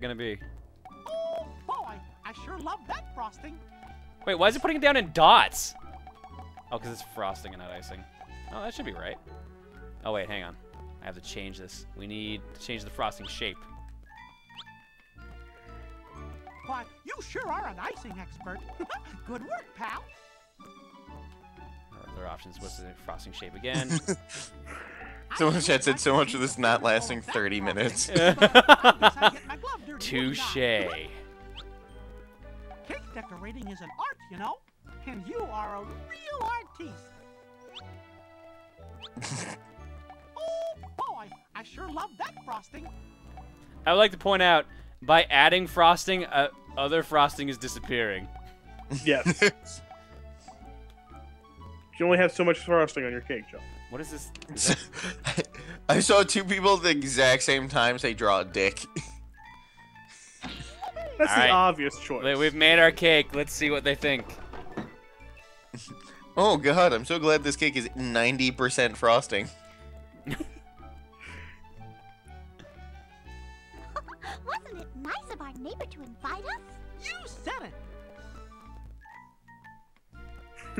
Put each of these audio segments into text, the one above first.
gonna be? Oh boy, I sure love that frosting. Wait, why is it putting it down in dots? Oh, because it's frosting and not icing. Oh, that should be right. Oh wait, hang on. I have to change this. We need to change the frosting shape. Why, you sure are an icing expert. Good work, pal. Other options. What's the frosting shape again? Someone chat said so much of this not lasting 30 minutes. Touche. Cake decorating is an art, you know, and you are a real artiste. Oh boy, I sure love that frosting. I would like to point out, by adding frosting, other frosting is disappearing. Yes. You only have so much frosting on your cake, John. What is this? I saw two people at the exact same time say draw a dick. That's the obvious choice. We've made our cake. Let's see what they think. Oh god, I'm so glad this cake is 90% frosting. Wasn't it nice of our neighbor to invite us? You said it.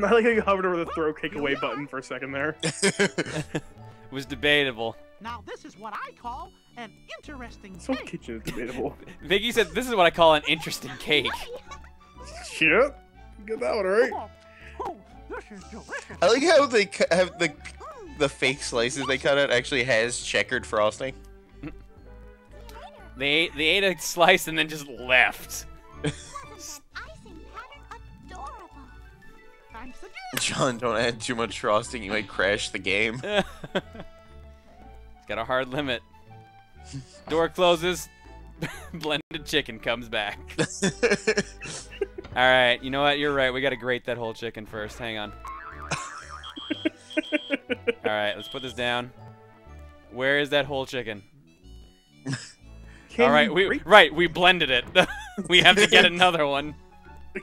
I like how you hovered over the throw cake away button for a second there. It was debatable. Now this is what I call an interesting So cake. kitchen is debatable. Vicky said, "This is what I call an interesting cake." Yep. Get that one right. Oh, this is delicious. I like how they have the fake slices they cut out actually has checkered frosting. They ate a slice and then just left. Icing pattern adorable. Thanks again. John, don't add too much frosting, you might crash the game. It's got a hard limit. Door closes. Blended chicken comes back. Alright, you know what? You're right. We gotta grate that whole chicken first. Hang on. Alright, let's put this down. Where is that whole chicken? Alright, we blended it. We have to get another one.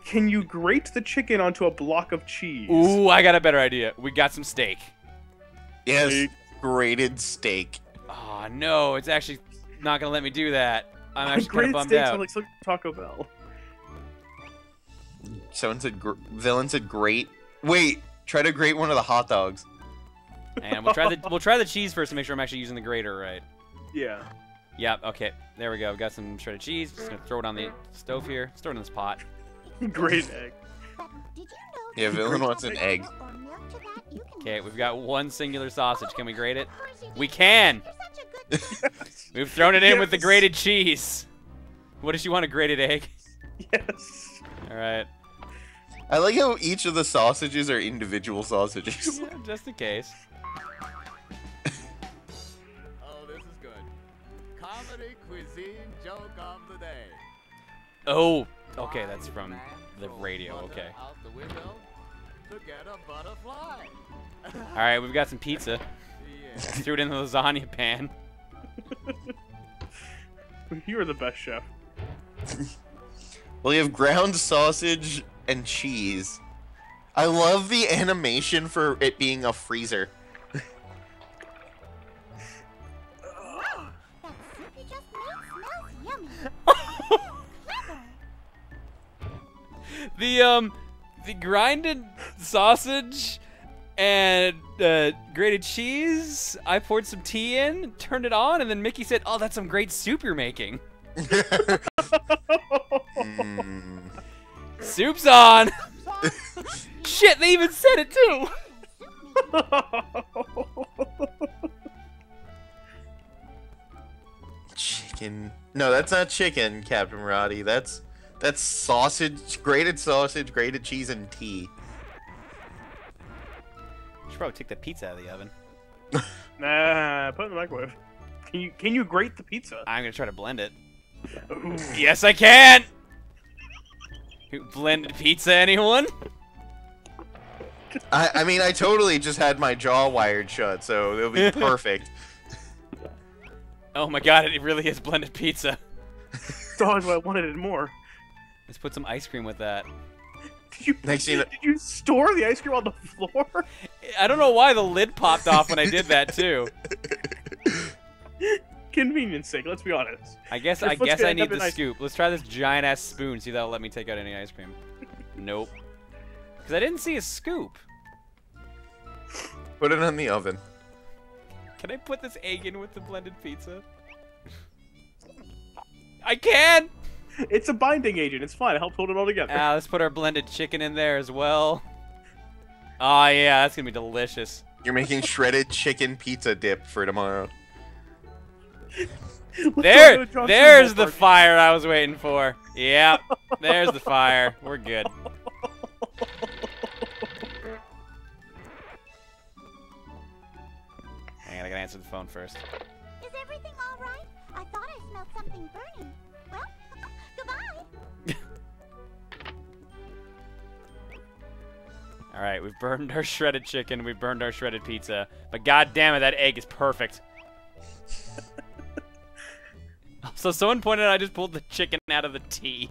Can you grate the chicken onto a block of cheese? Ooh, I got a better idea. We got some steak. Yes, Steak. grated steak. Oh no, it's actually not gonna let me do that. I'm actually kind of Grated bummed steaks out. are like some Taco Bell. Someone said, villain said grate. Wait, try to grate one of the hot dogs. And we'll try the cheese first to make sure I'm actually using the grater right. Yeah. Yep, okay. There we go. We've got some shredded cheese. Just gonna throw it on the stove here. Just throw it in this pot. Great egg. But did you know Yeah, villain wants an egg. or milk to that, you can Okay, we've got one singular sausage. Can we grate it? We can! You're such a good We've thrown it in with the Yes. grated cheese. What does she want, a grated egg? Yes. Alright. I like how each of the sausages are individual sausages. Yeah, just in case. Oh, this is good. Comedy cuisine joke of the day. Oh, okay, that's from the radio, okay. Out the window to get a butterfly. Alright, we've got some pizza. Yeah. Threw it in the lasagna pan. You are the best chef. Well, you have ground sausage and cheese. I love the animation for it being a freezer. that soup you just made smells yummy. Clever. The grinded sausage and grated cheese, I poured some tea in, turned it on, and then Mickey said, "Oh, that's some great soup you're making." Mm. Soup's on! Shit, they even said it too! Chicken. No, that's not chicken, Captain Roddy. That's sausage, grated cheese, and tea. Should probably take the pizza out of the oven. Nah, put it in the microwave. Can you grate the pizza? I'm gonna try to blend it. Ooh. Yes, I can! Blended pizza, anyone? I mean, I totally just had my jaw wired shut, so it'll be perfect. Oh my god, it really is blended pizza. Dog, I wanted it more. Let's put some ice cream with that. Did you store the ice cream on the floor? I don't know why the lid popped off when I did that, too. convenience sake, let's be honest. I guess Your I foot's guess gonna I end up need in the ice- scoop. Let's try this giant ass spoon. See if that'll let me take out any ice cream. Nope. Because I didn't see a scoop. Put it on the oven. Can I put this egg in with the blended pizza? I can! It's a binding agent. It's fine. It helps hold it all together. Let's put our blended chicken in there as well. Oh yeah, that's gonna be delicious. You're making shredded chicken pizza dip for tomorrow. There's the fire I was waiting for. Yep, there's the fire. We're good. Hang on, I gotta answer the phone first. Is everything all right? I thought I smelled something burning. Well, goodbye. Alright, we've burned our shredded chicken, we've burned our shredded pizza, but god damn it, that egg is perfect. So someone pointed out I just pulled the chicken out of the tea.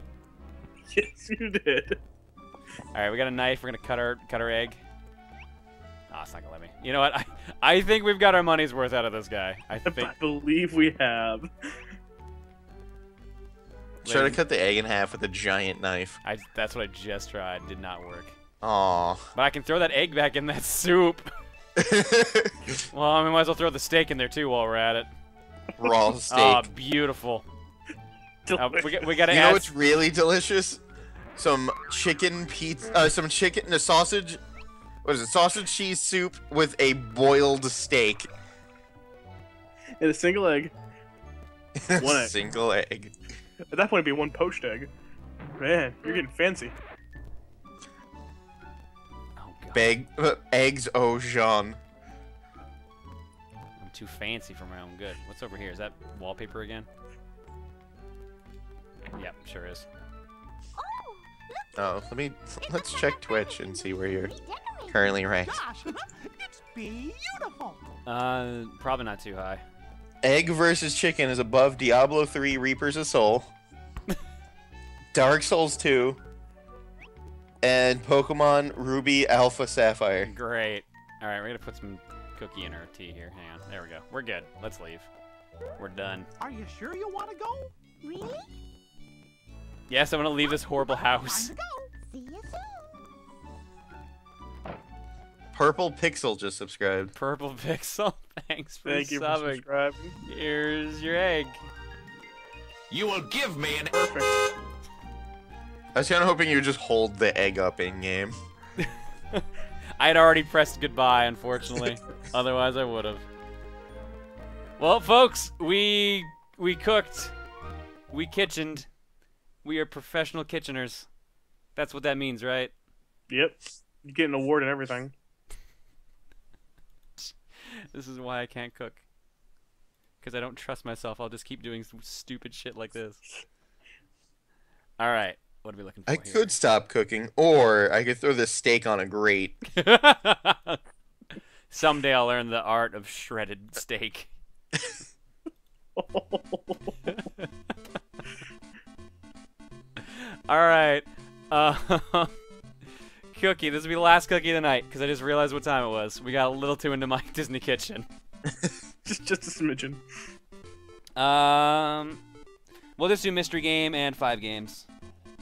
Yes, you did. Alright, we got a knife, we're gonna cut our egg. Oh, it's not gonna let me. You know what? I think we've got our money's worth out of this guy. I think. I believe we have. Try to cut the egg in half with a giant knife. That's what I just tried. Did not work. Aww. But I can throw that egg back in that soup. Well, I might as well throw the steak in there too while we're at it. Raw steak. Oh, beautiful. We gotta You add. know what's really delicious? Some chicken pizza, a sausage. What is it? Sausage cheese soup with a boiled steak. And a single egg. One egg. Single egg. At that point, it'd be one poached egg. Man, you're getting fancy. Oh, God. Eggs au Jean. I'm too fancy for my own good. What's over here? Is that wallpaper again? Yep, sure is. Oh, let's check Twitch and see where you're Redecorate. currently ranked. Gosh, it's beautiful. Probably not too high. Egg vs. Chicken is above Diablo 3 Reapers of Soul, Dark Souls 2, and Pokemon Ruby Alpha Sapphire. Great. All right, we're gonna put some cookie in our tea here. Hang on. There we go. We're good. Let's leave. We're done. Are you sure you want to go? Really? Yes, I'm gonna leave this horrible house. Time to go. See you soon. Purple Pixel just subscribed. Purple Pixel. Thanks for Thank you for subbing. subscribing. Here's your egg. You will give me an Perfect. I was kind of hoping you would just hold the egg up in game. I had already pressed goodbye, unfortunately. Otherwise, I would have. Well, folks, we cooked. We kitchened. We are professional kitcheners. That's what that means, right? Yep. You get an award and everything. This is why I can't cook. Because I don't trust myself. I'll just keep doing some stupid shit like this. Alright. What are we looking for I here? could stop cooking, or I could throw this steak on a grate. Someday I'll learn the art of shredded steak. Alright. Cookie. This will be the last cookie of the night, because I just realized what time it was. We got a little too into my Disney kitchen. just a smidgen. We'll just do mystery game and 5 games.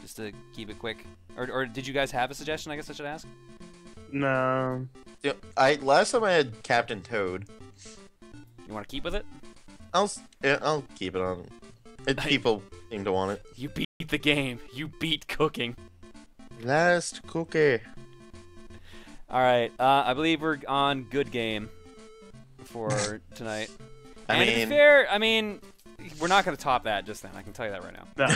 Just to keep it quick. Or did you guys have a suggestion, I guess I should ask? No. Yeah, last time I had Captain Toad. You want to keep with it? I'll keep it on. People seem to want it. You beat the game. You beat cooking. Last cookie. Alright, I believe we're on good game for tonight. I And to be mean- fair, we're not going to top that just then. I can tell you that right now. No.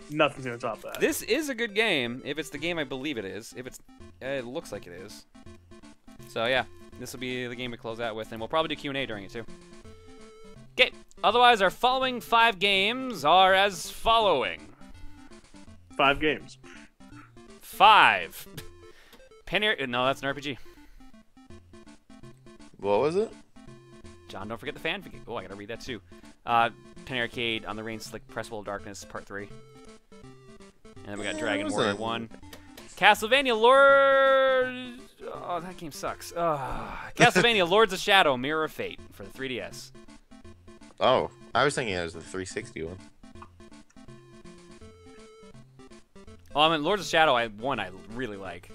Nothing's gonna top that. This is a good game, if it's the game I believe it is. If it's, it looks like it is. So yeah, this will be the game we close out with, and we'll probably do Q&A during it too. Okay, otherwise our following 5 games are as following. 5 games. 5. No, that's an RPG. What was it? John, don't forget the fanfic. Oh, I gotta read that too. Penny Arcade on the Rain Slick Pressable Darkness Part 3. And then we got Dragon Warrior 1. Castlevania Lord... Oh, that game sucks. Castlevania Lords of Shadow Mirror of Fate for the 3DS. Oh, I was thinking it was the 360 one. Well, I mean, Lords of Shadow, I really like.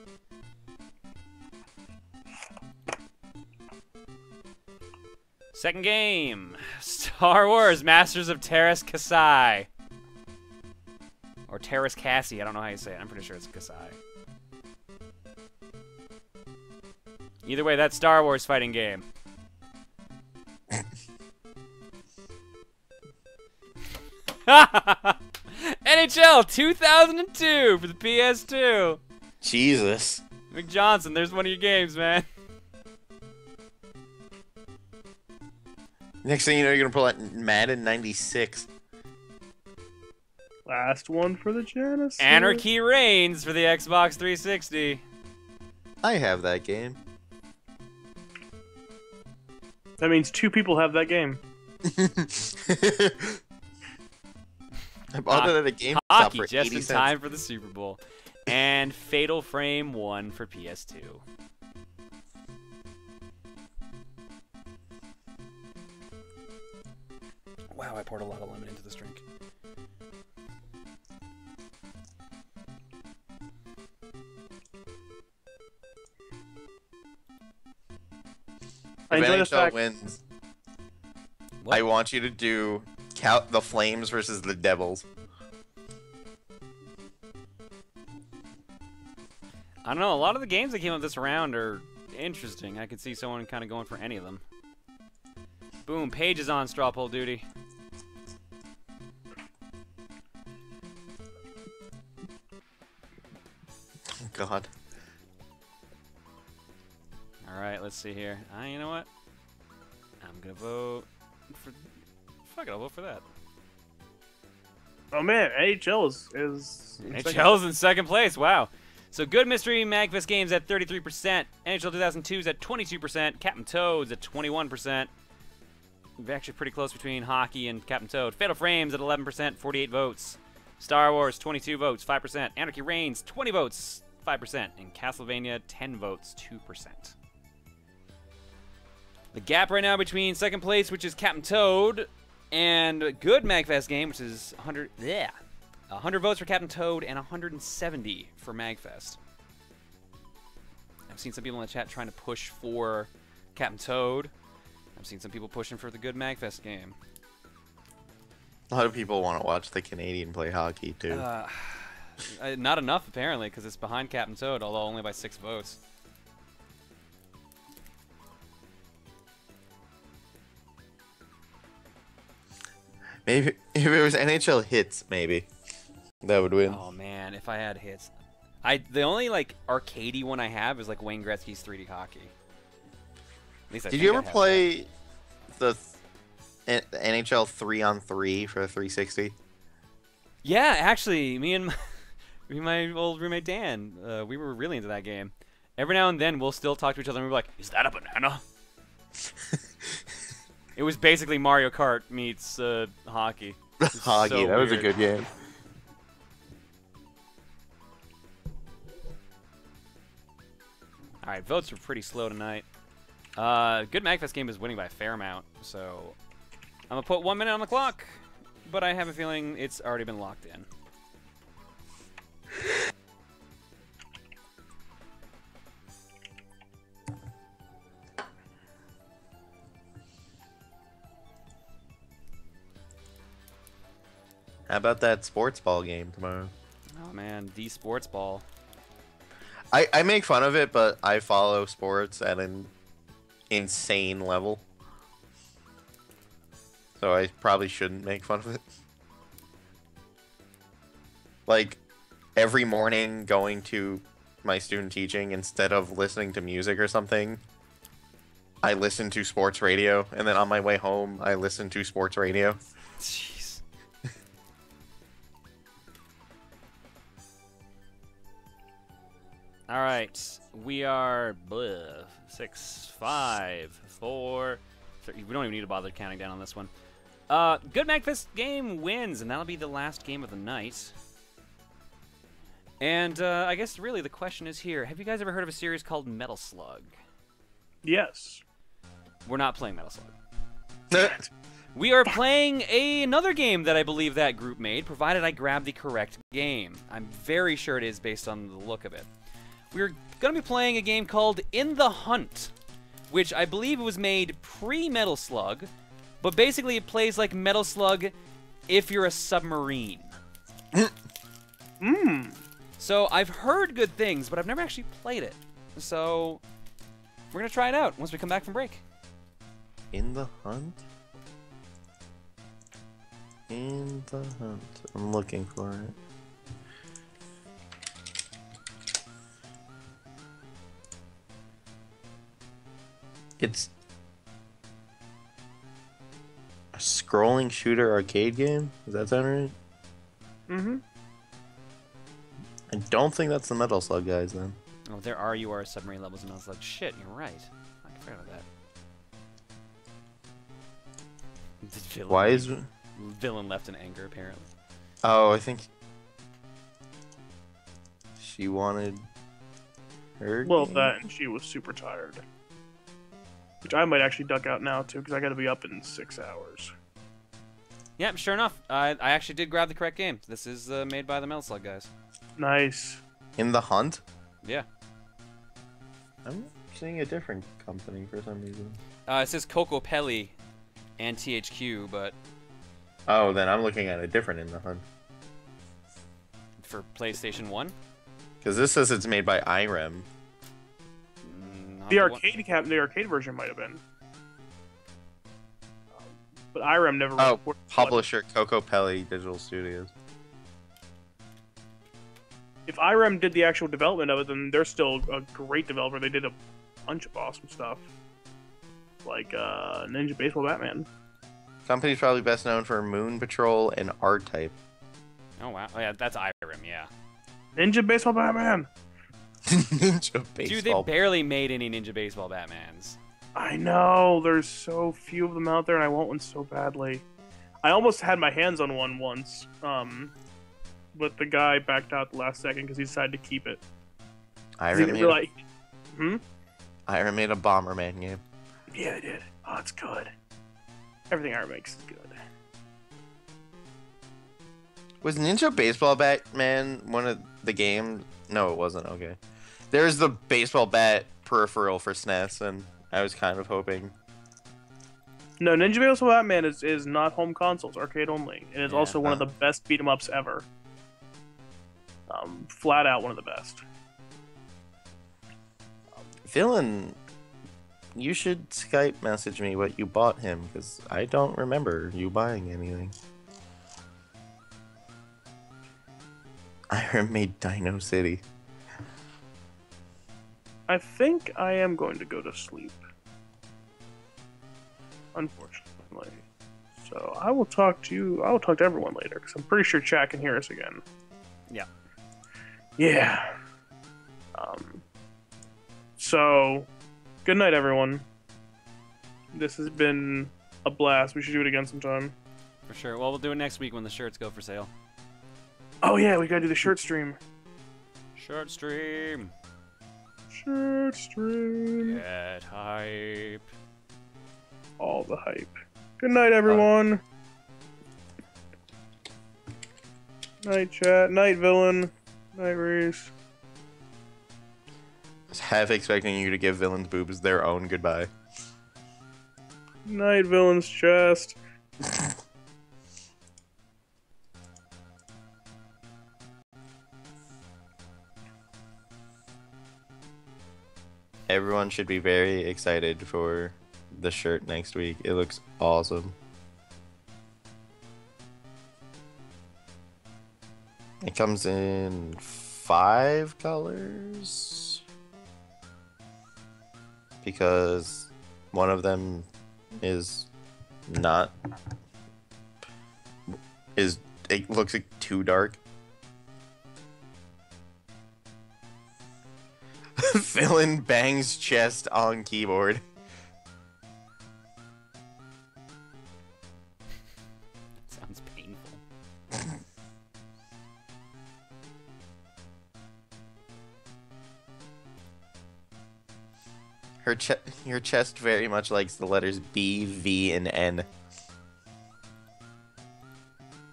Second game, Star Wars Masters of Terras Kasai. Or Terras Cassie, I don't know how you say it. I'm pretty sure it's Kasai. Either way, that's Star Wars fighting game. NHL 2002 for the PS2. Jesus. McJohnson, there's one of your games, man. Next thing you know, you're gonna pull out Madden 96. Last one for the Genesis. Anarchy Reigns for the Xbox 360. I have that game. That means 2 people have that game. I bought it at a GameStop Hockey for just 80 in cents. time for the Super Bowl. And Fatal Frame 1 for PS2. Wow, I poured a lot of lemon into this drink. I If enjoy the NHL fact wins, What? I want you to do count the Flames versus the Devils. I don't know, a lot of the games that came up this round are interesting. I could see someone kind of going for any of them. Boom, Paige is on straw poll duty. Oh, God. Alright, let's see here. You know what? I'm gonna vote for... Fuck it, I'll vote for that. Oh man, NHL is in second. NHL's in second place, wow. So Good Mystery MAGFest Games at 33%, NHL 2002 is at 22%, Captain Toad's at 21%. We're actually pretty close between Hockey and Captain Toad. Fatal Frames at 11%, 48 votes. Star Wars, 22 votes, 5%. Anarchy Reigns, 20 votes, 5%. And Castlevania, 10 votes, 2%. The gap right now between second place, which is Captain Toad, and Good MAGFest Game, which is 100 votes for Captain Toad and 170 for MAGFest. I've seen some people in the chat trying to push for Captain Toad. I've seen some people pushing for the Good MAGFest Game. A lot of people want to watch the Canadian play hockey, too. Not enough, apparently, because it's behind Captain Toad, although only by 6 votes. Maybe if it was NHL hits, maybe that would win. Oh man, if I had hits, the only like arcadey one I have is like Wayne Gretzky's 3D hockey. At least I Did think you I ever have play the NHL 3-on-3 for the 360? Yeah, actually, me and my old roommate Dan, we were really into that game. Every now and then, we'll still talk to each other and we're like, "Is that a banana?" It was basically Mario Kart meets hockey. Hockey, so that was a weird. good game. All right, votes are pretty slow tonight. Good MAGFest Game is winning by a fair amount, so I'm gonna put 1 minute on the clock, but I have a feeling it's already been locked in. How about that sports ball game tomorrow? Oh man, the sports ball. I make fun of it, but I follow sports at an insane level. So I probably shouldn't make fun of it. Like, every morning going to my student teaching, instead of listening to music or something, I listen to sports radio, and then on my way home, I listen to sports radio. Jeez. All right, we are 6, 5, 4, 3. We don't even need to bother counting down on this one. Good MAGFest Game wins, and that'll be the last game of the night. And I guess really the question is here: have you guys ever heard of a series called Metal Slug? Yes. We're not playing Metal Slug. We are playing another game that I believe that group made, provided I grab the correct game. I'm very sure it is based on the look of it. We're going to be playing a game called In the Hunt, which I believe was made pre-Metal Slug, but basically it plays like Metal Slug if you're a submarine. So I've heard good things, but I've never actually played it. So we're going to try it out once we come back from break. In the Hunt? In the Hunt. I'm looking for it. It's a scrolling shooter arcade game? Does that sound right? Mm-hmm. I don't think that's the Metal Slug guys then. Oh, there are UR submarine levels, and I was like, shit, you're right. I forgot about that. Why is... Villain left in anger, apparently. Oh, I think... She wanted... her Well, game? that and she was super tired. Which I might actually duck out now, too, because I gotta be up in 6 hours. Yep, sure enough. I actually did grab the correct game. This is made by the Metal Slug guys. Nice. In the Hunt? Yeah. I'm seeing a different company for some reason. It says Co-Commentators and THQ, but Oh, then I'm looking at a different In the Hunt. for PlayStation 1? Because this says it's made by IREM. Not The one- arcade version might have been. But IREM never Oh, reported what- publisher Coco Pelli Digital Studios. If IREM did the actual development of it, then they're still a great developer. They did a bunch of awesome stuff. Like Ninja Baseball Batman. Company's probably best known for Moon Patrol and R-Type. Oh, wow. Oh, yeah, that's Irem, yeah. Ninja Baseball Batman! Ninja Baseball. Dude, they barely made any Ninja Baseball Batmans. I know, there's so few of them out there and I want one so badly. I almost had my hands on one once, but the guy backed out the last second because he decided to keep it. 'Cause he IREM didn't made, realize... IREM made a Bomberman game. Yeah, they did. Oh, it's good. Everything IREM makes is good. Was Ninja Baseball Batman one of the games? No, it wasn't. Okay. There's the baseball bat peripheral for SNES, and I was kind of hoping. No, Ninja Baseball Batman is not home consoles, arcade only. And it's Yeah. also one of the best beat-em-ups ever. Flat out one of the best. Villain, you should Skype message me what you bought him, because I don't remember you buying anything. IREM made Dino City. I think I am going to go to sleep. Unfortunately. So I will talk to you. I will talk to everyone later because I'm pretty sure chat can hear us again. Yeah. Yeah. So, good night, everyone. This has been a blast. We should do it again sometime. For sure. Well, we'll do it next week when the shirts go for sale. Oh yeah, we gotta do the shirt stream. Shirt stream. Shirt stream. Get hype. All the hype. Good night, everyone. Night, chat. Night, villain. Night, Reese. I was half expecting you to give Villain's boobs their own goodbye. Night, villain's chest. Everyone should be very excited for the shirt next week. It looks awesome. It comes in 5 colors. Because one of them is not... It looks like too dark. Villain bangs chest on keyboard. Sounds painful. Your chest very much likes the letters B, V, and N.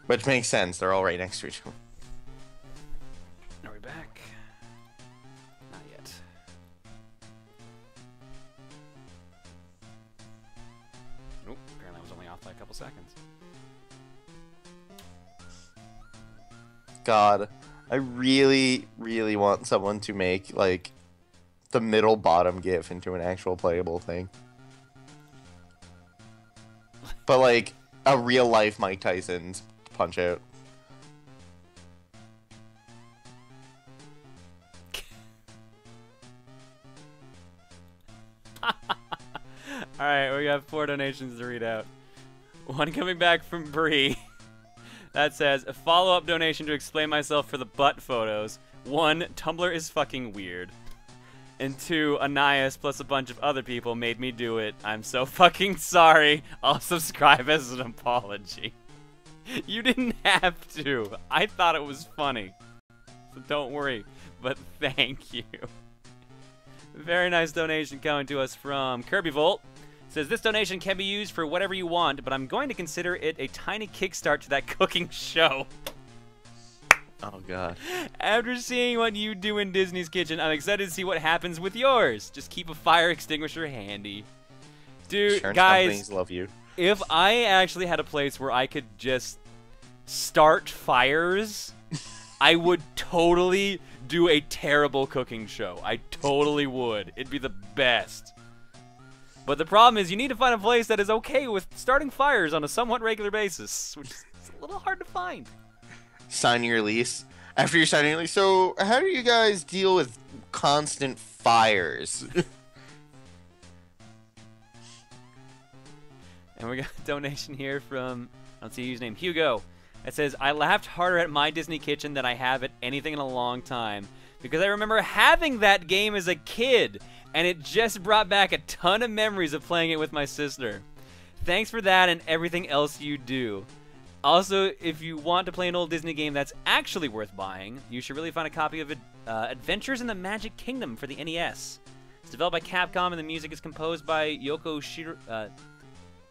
Which makes sense. They're all right next to each other. Are we back? Not yet. Nope. Apparently I was only off by a couple seconds. God, I really, really want someone to make, like, the middle bottom GIF into an actual playable thing. But, like, a real-life Mike Tyson's Punch-Out. Alright, we got 4 donations to read out. One coming back from Bree. That says, a follow-up donation to explain myself for the butt photos. 1, Tumblr is fucking weird. And 2, Anais plus a bunch of other people made me do it. I'm so fucking sorry. I'll subscribe as an apology. You didn't have to. I thought it was funny. So don't worry. But thank you. Very nice donation coming to us from Kirby Volt. Says, this donation can be used for whatever you want, but I'm going to consider it a tiny kickstart to that cooking show. Oh, God. After seeing what you do in Disney's Kitchen, I'm excited to see what happens with yours. Just keep a fire extinguisher handy. Dude, Insurance guys, companies love you. if I actually had a place where I could just start fires, I would totally do a terrible cooking show. I totally would. It'd be the best. But the problem is you need to find a place that is okay with starting fires on a somewhat regular basis, which is a little hard to find. Sign your lease. After you're signing your lease, so how do you guys deal with constant fires? And we got a donation here from, I don't see his name, Hugo. It says, I laughed harder at my Disney Kitchen than I have at anything in a long time, because I remember having that game as a kid, and it just brought back a ton of memories of playing it with my sister. Thanks for that and everything else you do. Also, if you want to play an old Disney game that's actually worth buying, you should really find a copy of Adventures in the Magic Kingdom for the NES. It's developed by Capcom, and the music is composed by Yoko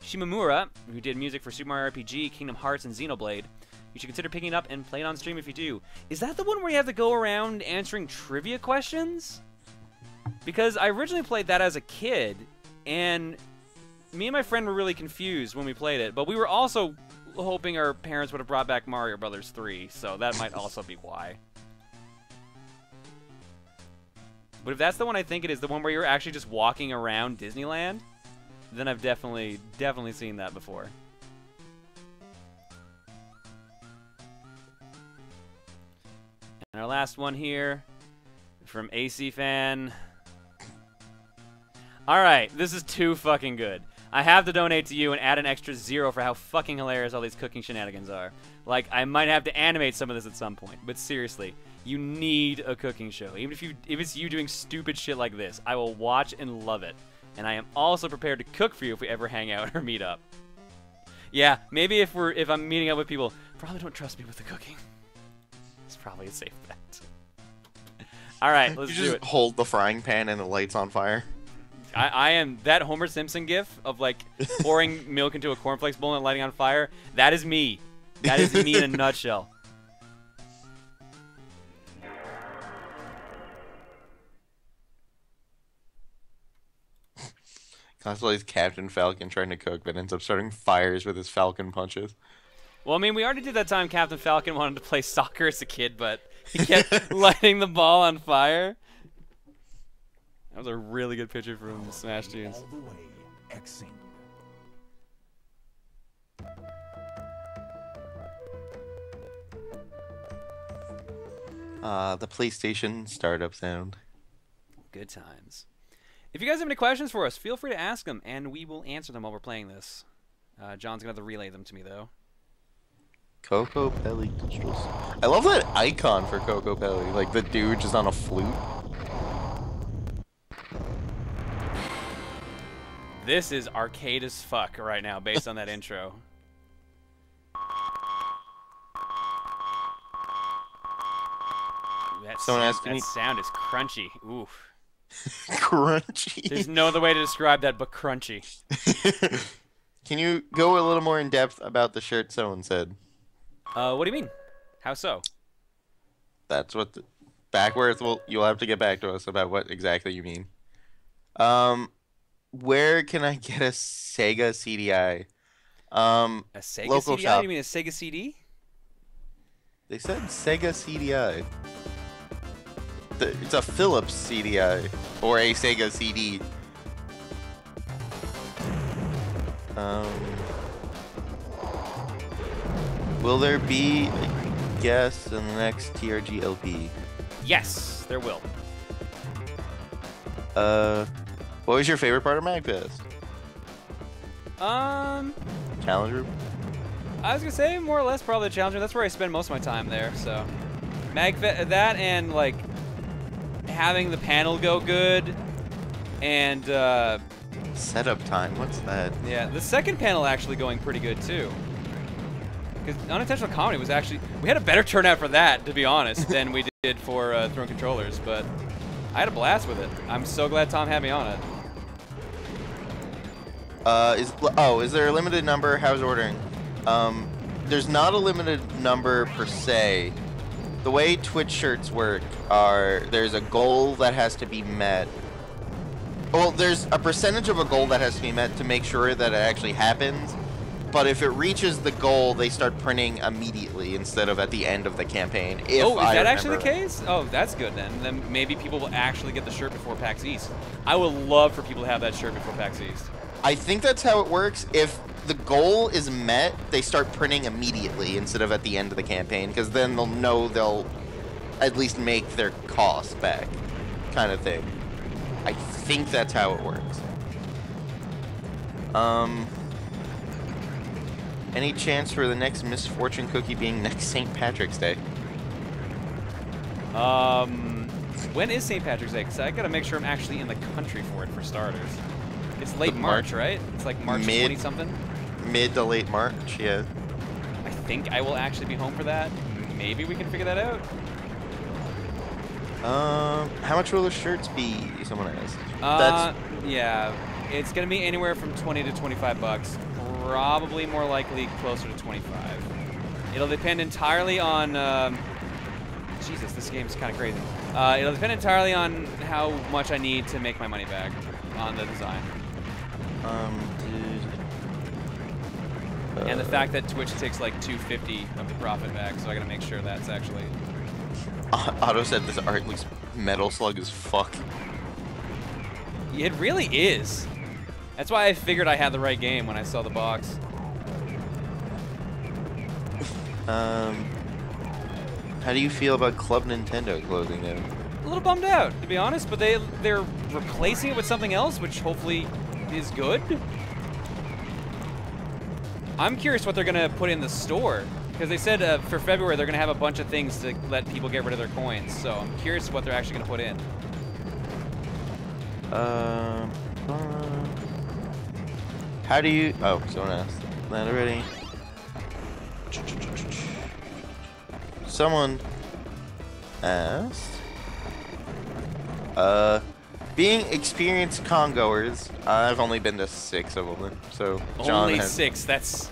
Shimomura, who did music for Super Mario RPG, Kingdom Hearts, and Xenoblade. You should consider picking it up and play it on stream if you do. Is that the one where you have to go around answering trivia questions? Because I originally played that as a kid, and me and my friend were really confused when we played it, but we were also hoping our parents would have brought back Mario Brothers 3, so that might also be why. But if that's the one I think it is, the one where you're actually just walking around Disneyland, then I've definitely seen that before. And our last one here from AC Fan. Alright, this is too fucking good. I have to donate to you and add an extra 0 for how fucking hilarious all these cooking shenanigans are. Like, I might have to animate some of this at some point, but seriously, you need a cooking show. Even if it's you doing stupid shit like this, I will watch and love it. And I am also prepared to cook for you if we ever hang out or meet up. Yeah, maybe if I'm meeting up with people, probably don't trust me with the cooking. It's probably a safe bet. All right, let's do it. You just hold the frying pan and the light's on fire. I am that Homer Simpson gif of like pouring milk into a cornflakes bowl and lighting on fire. That is me. That is me in a nutshell. Constantly Captain Falcon trying to cook, but ends up starting fires with his Falcon punches. Well, I mean, we already did that time Captain Falcon wanted to play soccer as a kid, but he kept lighting the ball on fire. That was a really good picture from Smash Tunes. All the way, Xing. The PlayStation startup sound. Good times. If you guys have any questions for us, feel free to ask them, and we will answer them while we're playing this. John's going to have to relay them to me, though. Coco Pelli Digital. I love that icon for Coco Pelli. Like, the dude just on a flute. This is arcade as fuck right now, based on that intro. That sound is crunchy. Oof. Crunchy. There's no other way to describe that but crunchy. Can you go a little more in depth about the shirt someone said? What do you mean? How so? That's what backwards. Well, you'll have to get back to us about what exactly you mean. Where can I get a Sega CDI? A Sega Local CDI? shop. You mean a Sega CD? They said Sega CDI. It's a Philips CDI or a Sega CD. Will there be a guest in the next TRG LP? Yes, there will. What was your favorite part of MAGFest? Challenge room? I was gonna say more or less probably the Challenger. That's where I spend most of my time there. So, MAGFest, that and like having the panel go good, and Setup time. What's that? yeah, the second panel actually going pretty good too. Because unintentional comedy was actually, we had a better turnout for that, to be honest, than we did for Throne Controllers. But I had a blast with it. I'm so glad Tom had me on it. Is there a limited number? How's ordering? There's not a limited number per se. The way Twitch shirts work are there's a goal that has to be met. Well, there's a percentage of a goal that has to be met to make sure that it actually happens. But if it reaches the goal, they start printing immediately instead of at the end of the campaign. Oh, is that actually the case? Oh, that's good then. Then maybe people will actually get the shirt before PAX East. I would love for people to have that shirt before PAX East. I think that's how it works. If the goal is met, they start printing immediately instead of at the end of the campaign, because then they'll know they'll at least make their cost back, kind of thing. I think that's how it works. Any chance for the next Misfortune cookie being next St. Patrick's Day? When is St. Patrick's Day? Because I gotta make sure I'm actually in the country for it, for starters. It's late March, right? It's like March 20-something? Mid to late March, yeah. I think I will actually be home for that. Maybe we can figure that out. How much will the shirts be? Someone asked. Yeah, it's gonna be anywhere from 20 to 25 bucks. Probably more likely closer to 25. It'll depend entirely on. Jesus, this game's kind of crazy. It'll depend entirely on how much I need to make my money back on the design. And the fact that Twitch takes like $250 of the profit back, so I gotta make sure that's actually. Otto said this art looks Metal Slug as fuck. It really is. That's why I figured I had the right game when I saw the box. How do you feel about Club Nintendo closing down? A little bummed out, to be honest, but they're replacing it with something else, which hopefully is good. I'm curious what they're gonna put in the store, because they said for February they're gonna have a bunch of things to let people get rid of their coins. So I'm curious what they're actually gonna put in. How do you? Oh, someone asked that already. Someone asked. Being experienced con-goers, I've only been to 6 of them, so John only has 6. That's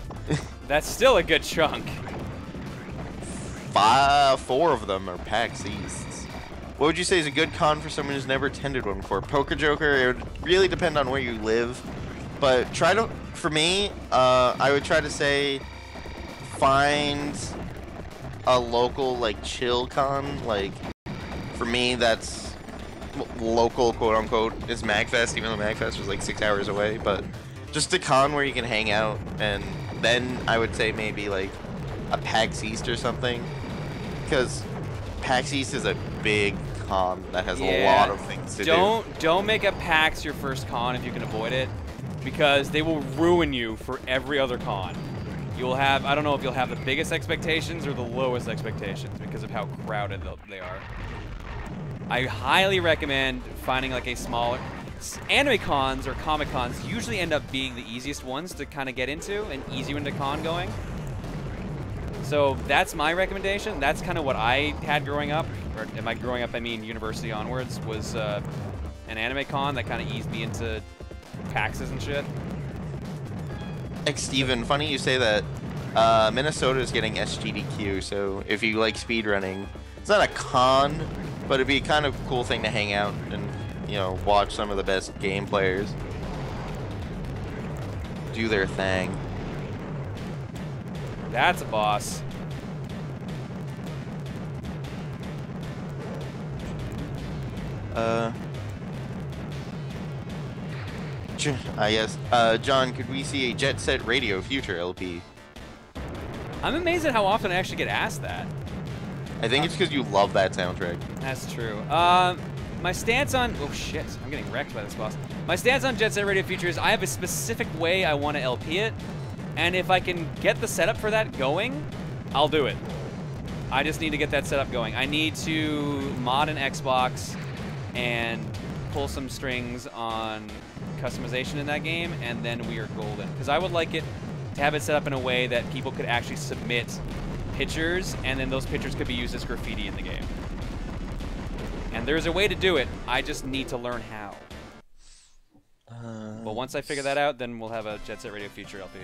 still a good chunk. 4 of them are PAX Easts. What would you say is a good con for someone who's never attended one before? Poker Joker, it would really depend on where you live. But for me, I would try to say, find a local, like, chill con. Like, for me, that's local, quote-unquote, is MAGFest, even though MAGFest was, like, 6 hours away. But just a con where you can hang out, and then I would say maybe, like, a PAX East or something. Because PAX East is a big con that has a lot of things to do. Don't make a PAX your first con if you can avoid it, because they will ruin you for every other con. You'll have, I don't know if you'll have the biggest expectations or the lowest expectations because of how crowded they are. I highly recommend finding like a smaller, anime cons or comic cons usually end up being the easiest ones to kind of get into and ease you into con going. So that's my recommendation. That's kind of what I had growing up, or by growing up I mean university onwards, was an anime con that kind of eased me into PAXs and shit. Steven, funny you say that. Minnesota is getting SGDQ, so if you like speedrunning, it's not a con, but it'd be kind of a cool thing to hang out and, you know, watch some of the best game players do their thing. That's a boss. Yes. John, could we see a Jet Set Radio Future LP? I'm amazed at how often I actually get asked that. I think it's because you love that soundtrack. That's true. My stance on... Oh, shit. I'm getting wrecked by this boss. My stance on Jet Set Radio Future is I have a specific way I want to LP it, and if I can get the setup for that going, I'll do it. I just need to get that setup going. I need to mod an Xbox and pull some strings on customization in that game, and then we are golden. Because I would like it to have it set up in a way that people could actually submit pictures, and then those pictures could be used as graffiti in the game. And there's a way to do it. I just need to learn how. But once I figure that out, then we'll have a Jet Set Radio Future LP.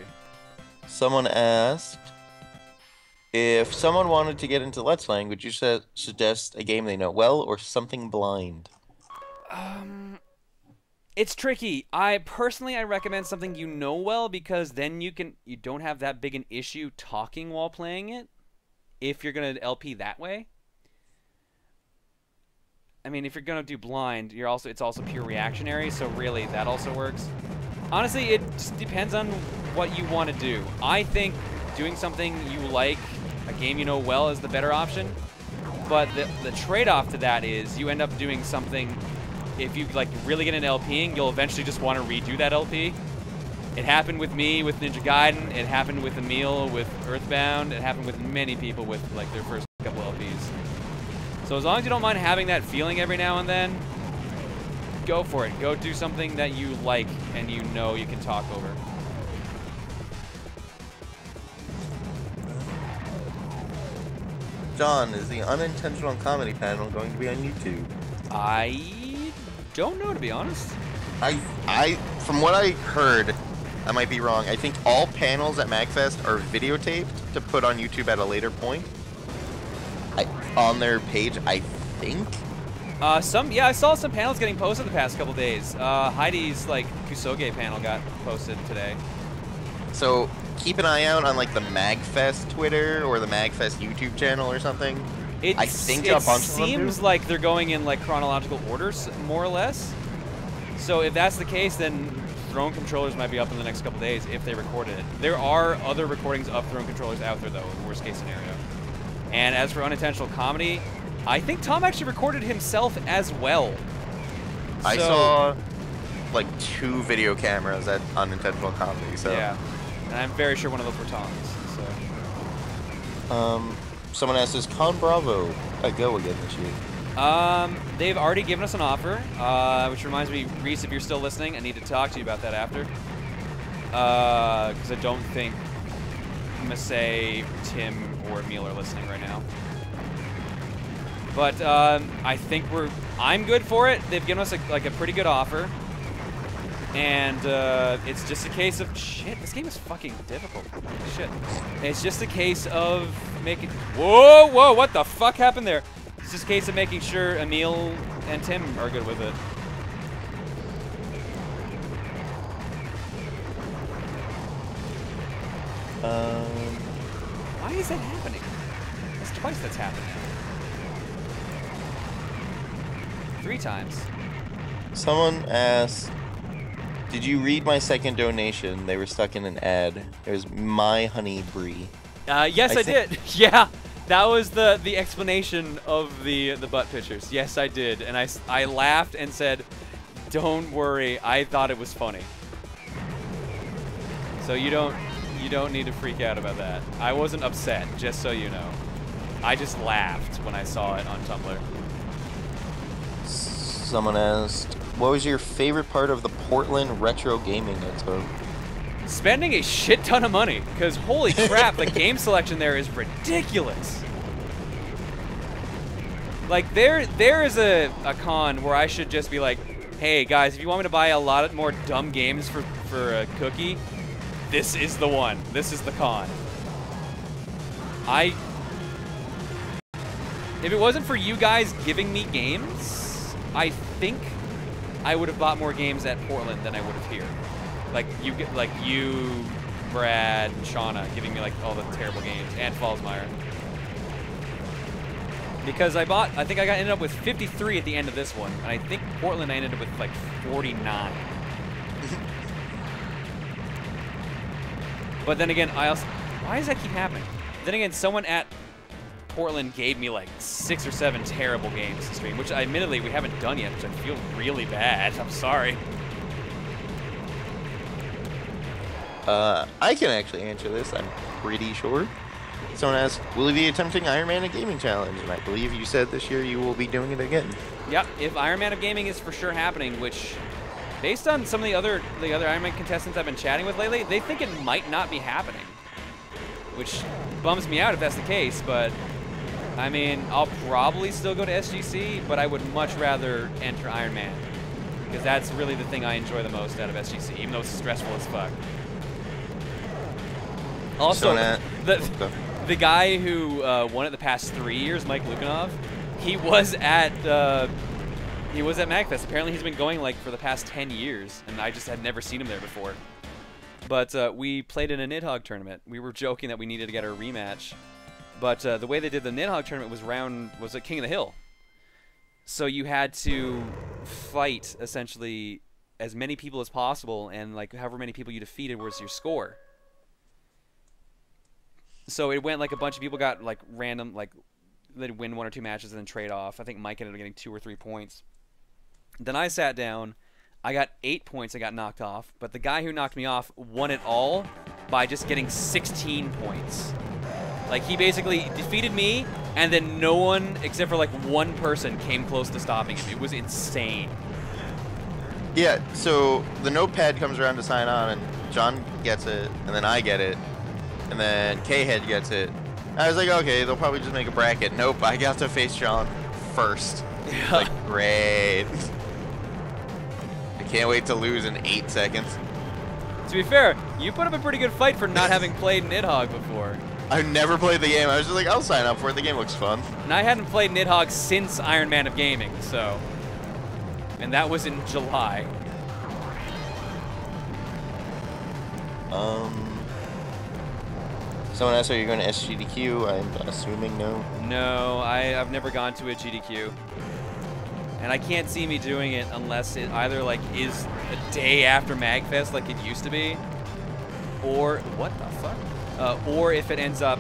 Someone asked, if someone wanted to get into Let's Playing, would you suggest a game they know well or something blind? It's tricky. I recommend something you know well, because then you don't have that big an issue talking while playing it if you're gonna LP that way. I mean, if you're gonna do blind, it's also pure reactionary, so really that also works. Honestly, it just depends on what you want to do. I think doing something you like, a game you know well, is the better option. But the trade-off to that is you end up doing something. If you like really get into LPing, you'll eventually just want to redo that LP. It happened with me with Ninja Gaiden. It happened with Emil with Earthbound. It happened with many people with like their first couple LPs. So as long as you don't mind having that feeling every now and then, go for it. Go do something that you like and you know you can talk over. John, is the unintentional comedy panel going to be on YouTube? I don't know, to be honest. From what I heard, I might be wrong. I think all panels at MAGFest are videotaped to put on YouTube at a later point. On their page, I think. I saw some panels getting posted the past couple days. Heidi's like Kusoge panel got posted today. So keep an eye out on like the MAGFest Twitter or the MAGFest YouTube channel or something. I think it a bunch of them seems like they're going in like chronological orders, more or less. So if that's the case, then Throne controllers might be up in the next couple days if they recorded it. There are other recordings of Throne controllers out there, though, in the worst case scenario. And as for unintentional comedy, I think Tom actually recorded himself as well. I saw like 2 video cameras at unintentional comedy. So yeah, and I'm very sure one of those were Tom's. So. Someone asked, is Con Bravo a go again this year? They've already given us an offer, which reminds me, Reese, if you're still listening, I need to talk to you about that after. Because I don't think Masay, Tim, or Emil are listening right now. But I think I'm good for it. They've given us a pretty good offer. And it's just a case of, shit, this game is fucking difficult. Shit. It's just a case of making, whoa, what the fuck happened there? It's just a case of making sure Emil and Tim are good with it. Why is that happening? That's twice that's happened now. 3 times. Someone asked, did you read my second donation? They were stuck in an ad. It was My Honey Brie. Yes, I did. Yeah, that was the explanation of the butt pictures. Yes, I did, and I laughed and said, "Don't worry, I thought it was funny." So you don't need to freak out about that. I wasn't upset, just so you know. I just laughed when I saw it on Tumblr. Someone asked, what was your favorite part of the Portland Retro Gaming Expo? Spending a shit ton of money, because holy crap, the game selection there is ridiculous. Like, there is a con where I should just be like, hey guys, if you want me to buy a lot more dumb games for a cookie, this is the one. This is the con. If it wasn't for you guys giving me games, I think I would have bought more games at Portland than I would have here. Like you, Brad, and Shauna giving me like all the terrible games, and Fallsmeyer. Because I think I ended up with 53 at the end of this one, and I think Portland I ended up with like 49. But then again, why does that keep happening? Then again, someone at Portland gave me like 6 or 7 terrible games to stream, which admittedly we haven't done yet, which I feel really bad. I'm sorry. I can actually answer this, I'm pretty sure. Someone asked, will you be attempting Iron Man of Gaming Challenge? And I believe you said this year you will be doing it again. Yep, if Iron Man of Gaming is for sure happening, which, based on some of the other Iron Man contestants I've been chatting with lately, they think it might not be happening. Which bums me out if that's the case, but I mean, I'll probably still go to SGC, but I would much rather enter Iron Man. Because that's really the thing I enjoy the most out of SGC, even though it's stressful as fuck. Also, the guy who won it the past 3 years, Mike Lukanov, he was at MAGFest. Apparently he's been going like for the past 10 years, and I just had never seen him there before. But we played in a Nidhogg tournament. We were joking that we needed to get a rematch. But the way they did the Nidhogg tournament was at King of the Hill. So you had to fight, essentially, as many people as possible, and like however many people you defeated was your score. So it went like a bunch of people got like random, like they'd win 1 or 2 matches and then trade off. I think Mike ended up getting 2 or 3 points. Then I sat down. I got 8 points. I got knocked off. But the guy who knocked me off won it all by just getting 16 points. Like, he basically defeated me, and then no one, except for like 1 person, came close to stopping him. It was insane. Yeah, so the notepad comes around to sign on, and John gets it, and then I get it, and then K-Head gets it. I was like, okay, they'll probably just make a bracket. Nope, I got to face John first. Yeah. Like, great. I can't wait to lose in 8 seconds. To be fair, you put up a pretty good fight for not having played Nidhogg before. I've never played the game. I was just like, I'll sign up for it. The game looks fun. And I hadn't played Nidhogg since Iron Man of Gaming, so... And that was in July. Someone asked, are you going to SGDQ? I'm assuming no. No, I've never gone to a GDQ. And I can't see me doing it unless it either like is a day after MAGFest like it used to be, or what the fuck? Or if it ends up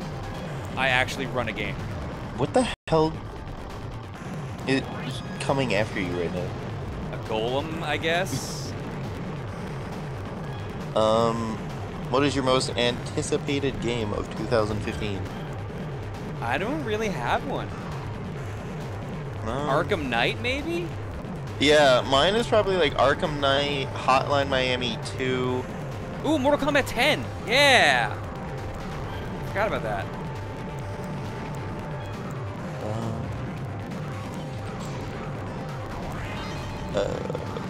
I actually run a game. What the hell is coming after you right now? A golem, I guess. What is your most anticipated game of 2015? I don't really have one. Arkham Knight, maybe? Yeah, mine is probably like Arkham Knight, Hotline Miami 2. Ooh, Mortal Kombat 10. Yeah. Forgot about that.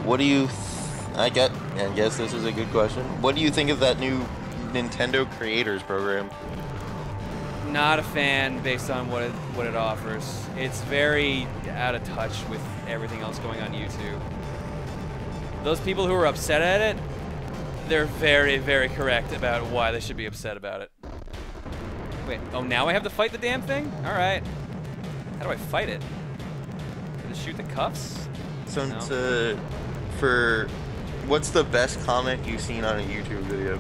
What do you... I guess this is a good question. What do you think of that new Nintendo Creators Program? Not a fan based on what it offers. It's very out of touch with everything else going on YouTube. Those people who are upset at it, they're very, very correct about why they should be upset about it. Wait, oh, now I have to fight the damn thing? All right. How do I fight it? Just shoot the cuffs? So, No. For what's the best comment you've seen on a YouTube video?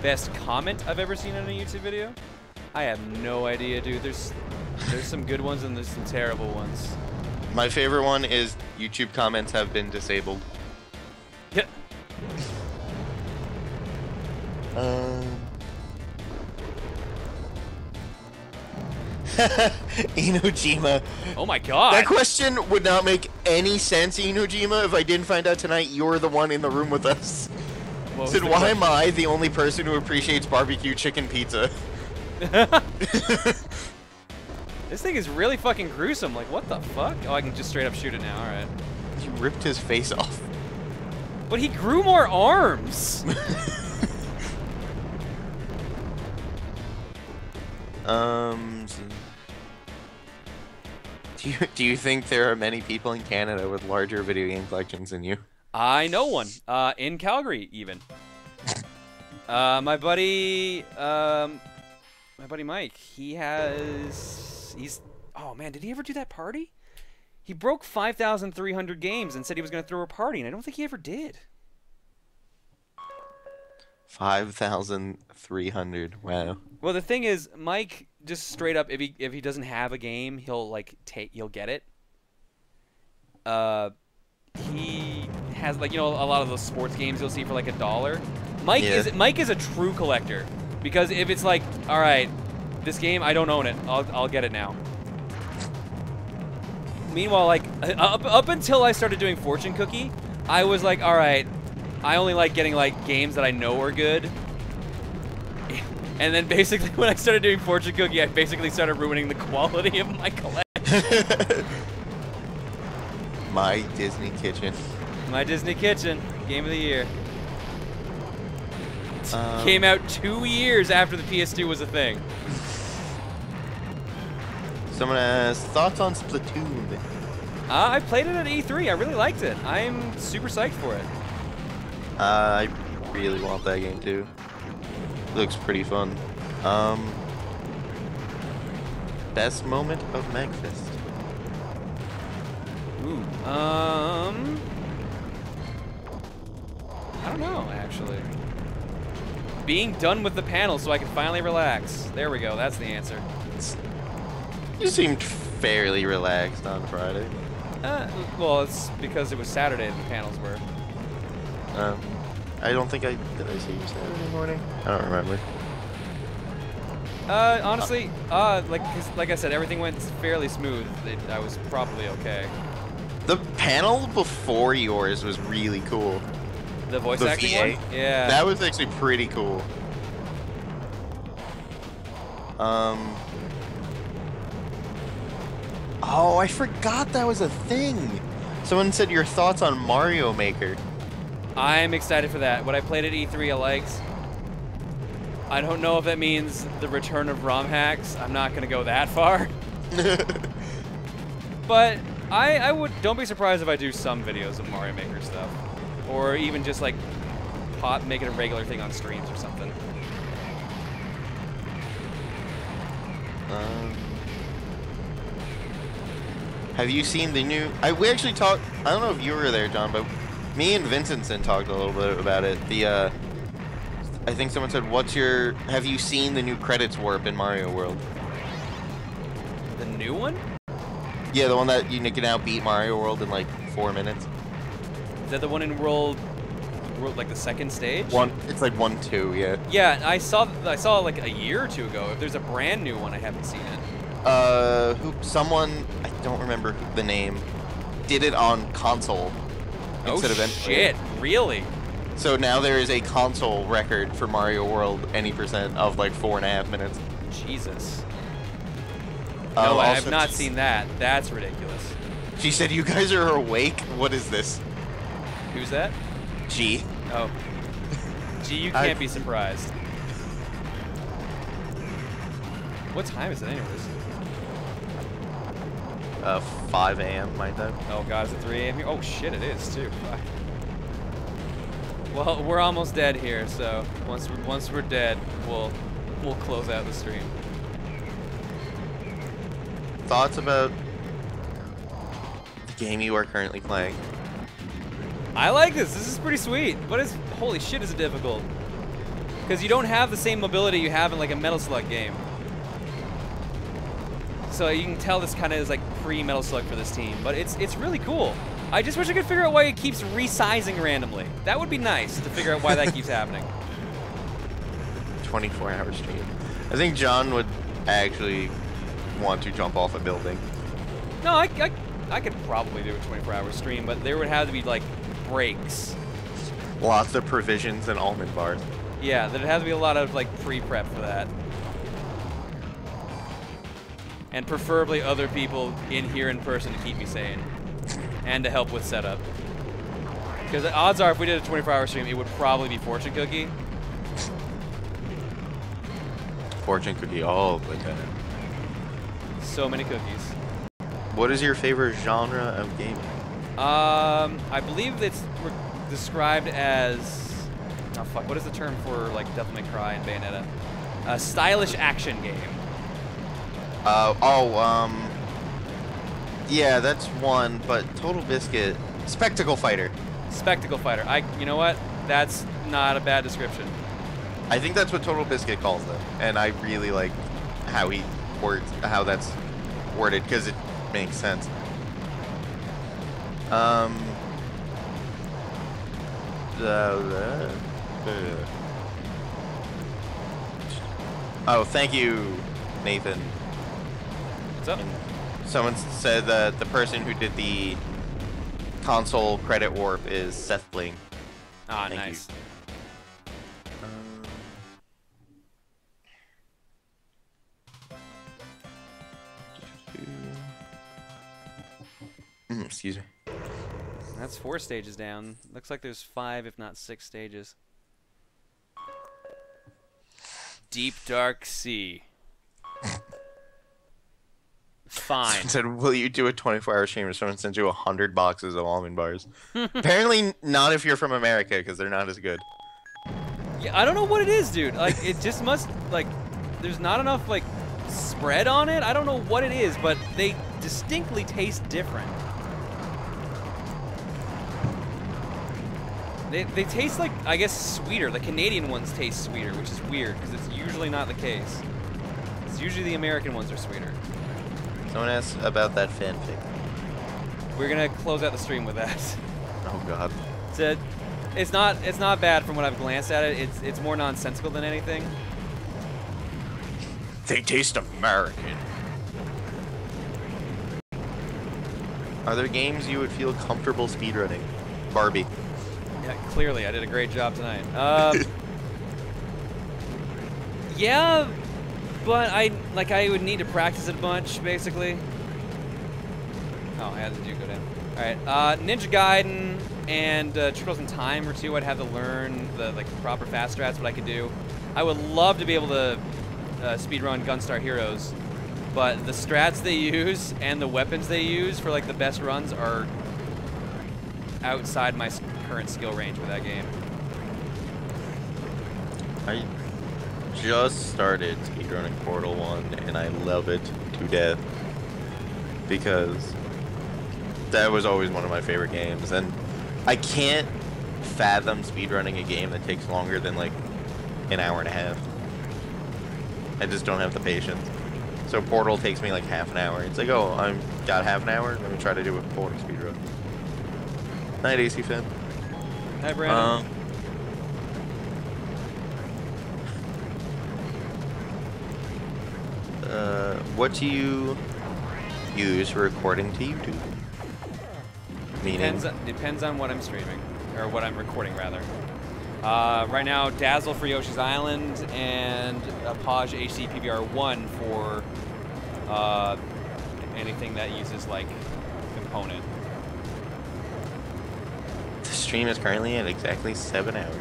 Best comment I've ever seen on a YouTube video? I have no idea, dude. There's some good ones and there's some terrible ones. My favorite one is YouTube comments have been disabled. Yeah. Inojima. Oh my god. That question would not make any sense, Inojima, if I didn't find out tonight you're the one in the room with us. Said, why am I the only person who appreciates barbecue chicken pizza? This thing is really fucking gruesome. Like, what the fuck? Oh, I can just straight up shoot it now. All right. He ripped his face off. But he grew more arms. Do you think there are many people in Canada with larger video game collections than you? I know one. In Calgary, even. My buddy Mike. He's. Oh man, did he ever do that party? He broke 5,300 games and said he was going to throw a party, and I don't think he ever did. 5,300. Wow. Well, the thing is, Mike just straight up, if he doesn't have a game, he'll he'll get it. He has a lot of those sports games you'll see for like $1. Mike is a true collector, because if it's like, all right, this game I don't own it, I'll get it now. Meanwhile, like up until I started doing Fortune Cookie, I was like, all right, I only like getting like games that I know are good. And then basically when I started doing Fortune Cookie, I basically started ruining the quality of my collection. My Disney Kitchen. My Disney Kitchen, game of the year. Came out 2 years after the PS2 was a thing. Someone has thoughts on Splatoon. I played it at E3. I really liked it. I'm super psyched for it. I really want that game too. Looks pretty fun. Best moment of MAGFest. Ooh. I don't know, actually. Being done with the panel so I can finally relax. There we go. That's the answer. You seemed fairly relaxed on Friday. Well, it's because it was Saturday the panels were. I don't think did I see you Saturday morning? I don't remember. Honestly, like I said, everything went fairly smooth. I was probably okay. The panel before yours was really cool. The voice the acting VA? one? Yeah. That was actually pretty cool. Oh, I forgot that was a thing. Someone said your thoughts on Mario Maker. I'm excited for that. What I played at E3 I liked. I don't know if that means the return of ROM hacks. I'm not going to go that far. But I don't be surprised if I do some videos of Mario Maker stuff. Or even just like make it a regular thing on streams or something. Have you seen the new... we actually talked... I don't know if you were there, John, but me and Vincentson talked a little bit about it. I think someone said, have you seen the new credits warp in Mario World? The new one? Yeah, the one that you can now beat Mario World in like 4 minutes. Is that the one in World like the second stage? It's like 1, 2, yeah. Yeah, I saw like a year or two ago. If there's a brand new one, I haven't seen it. Someone, I don't remember the name, did it on console instead of shit, really? So now there is a console record for Mario World, any percent of like 4.5 minutes. Jesus. No, I have not seen that. That's ridiculous. She said, "You guys are awake? What is this?" Who's that? G. Oh. G, you can't be surprised. What time is it anyways? 5 a.m. my time. Oh god, is it 3 a.m. here? Oh shit, it is too. Fuck. Well, we're almost dead here, so once we're dead, we'll close out the stream. Thoughts about the game you are currently playing? I like this. This is pretty sweet. But holy shit, is it difficult? Because you don't have the same mobility you have in like a Metal Slug game. So you can tell this kind of is like pre-Metal Slug for this team, but it's really cool. I just wish I could figure out why it keeps resizing randomly. That would be nice to figure out why that keeps happening. 24-hour stream. I think John would actually want to jump off a building. No, I could probably do a 24-hour stream, but there would have to be like breaks. Lots of provisions and almond bars. Yeah, there'd have to be a lot of like pre-prep for that. And preferably other people in here in person to keep me sane. And to help with setup. Because the odds are if we did a 24-hour stream, it would probably be Fortune Cookie. Fortune cookie all the time. So many cookies. What is your favorite genre of gaming? I believe it's described as... Oh, fuck. What is the term for, like, Devil May Cry and Bayonetta? A stylish action game. Yeah, that's one, but Total Biscuit... Spectacle Fighter. Spectacle Fighter. You know what? That's not a bad description. I think that's what Total Biscuit calls them, and I really like how how that's worded, because it makes sense. Oh, thank you, Nathan. What's up? Someone said that the person who did the console credit warp is Seth Bling. Ah, Thank nice. Excuse me. That's 4 stages down. Looks like there's 5, if not 6 stages. Deep Dark Sea. Fine. Someone said, will you do a 24-hour stream if someone sends you 100 boxes of almond bars? Apparently not if you're from America, because they're not as good. Yeah, I don't know what it is, dude. Like, it just must, like, there's not enough, like, spread on it. I don't know what it is, but they distinctly taste different. They taste like, I guess, sweeter. The Canadian ones taste sweeter, which is weird, because it's usually not the case. It's usually the American ones are sweeter. Someone asked about that fanfic. We're gonna close out the stream with that. Oh god. It's not bad from what I've glanced at it. It's more nonsensical than anything. They taste American. Are there games you would feel comfortable speedrunning? Barbie. Yeah, clearly I did a great job tonight. Yeah, but I would need to practice it a bunch, basically. Oh, I had to go down. All right, Ninja Gaiden and Trickles in Time or 2. I'd have to learn the proper fast strats, what I could do. I would love to be able to speedrun Gunstar Heroes, but the strats they use and the weapons they use for the best runs are outside my current skill range with that game. I just started speedrunning Portal 1 and I love it to death because that was always one of my favorite games, and I can't fathom speedrunning a game that takes longer than an hour and a half. I just don't have the patience. So Portal takes me half an hour. It's oh, I've got half an hour, let me try to do a Portal speedrun. Night, AC Fan. Hi, Brandon. What do you use for recording to YouTube? Meaning? Depends on what I'm streaming, or what I'm recording, rather. Right now, Dazzle for Yoshi's Island and Paj HD PBR1 for anything that uses component. The stream is currently at exactly 7 hours.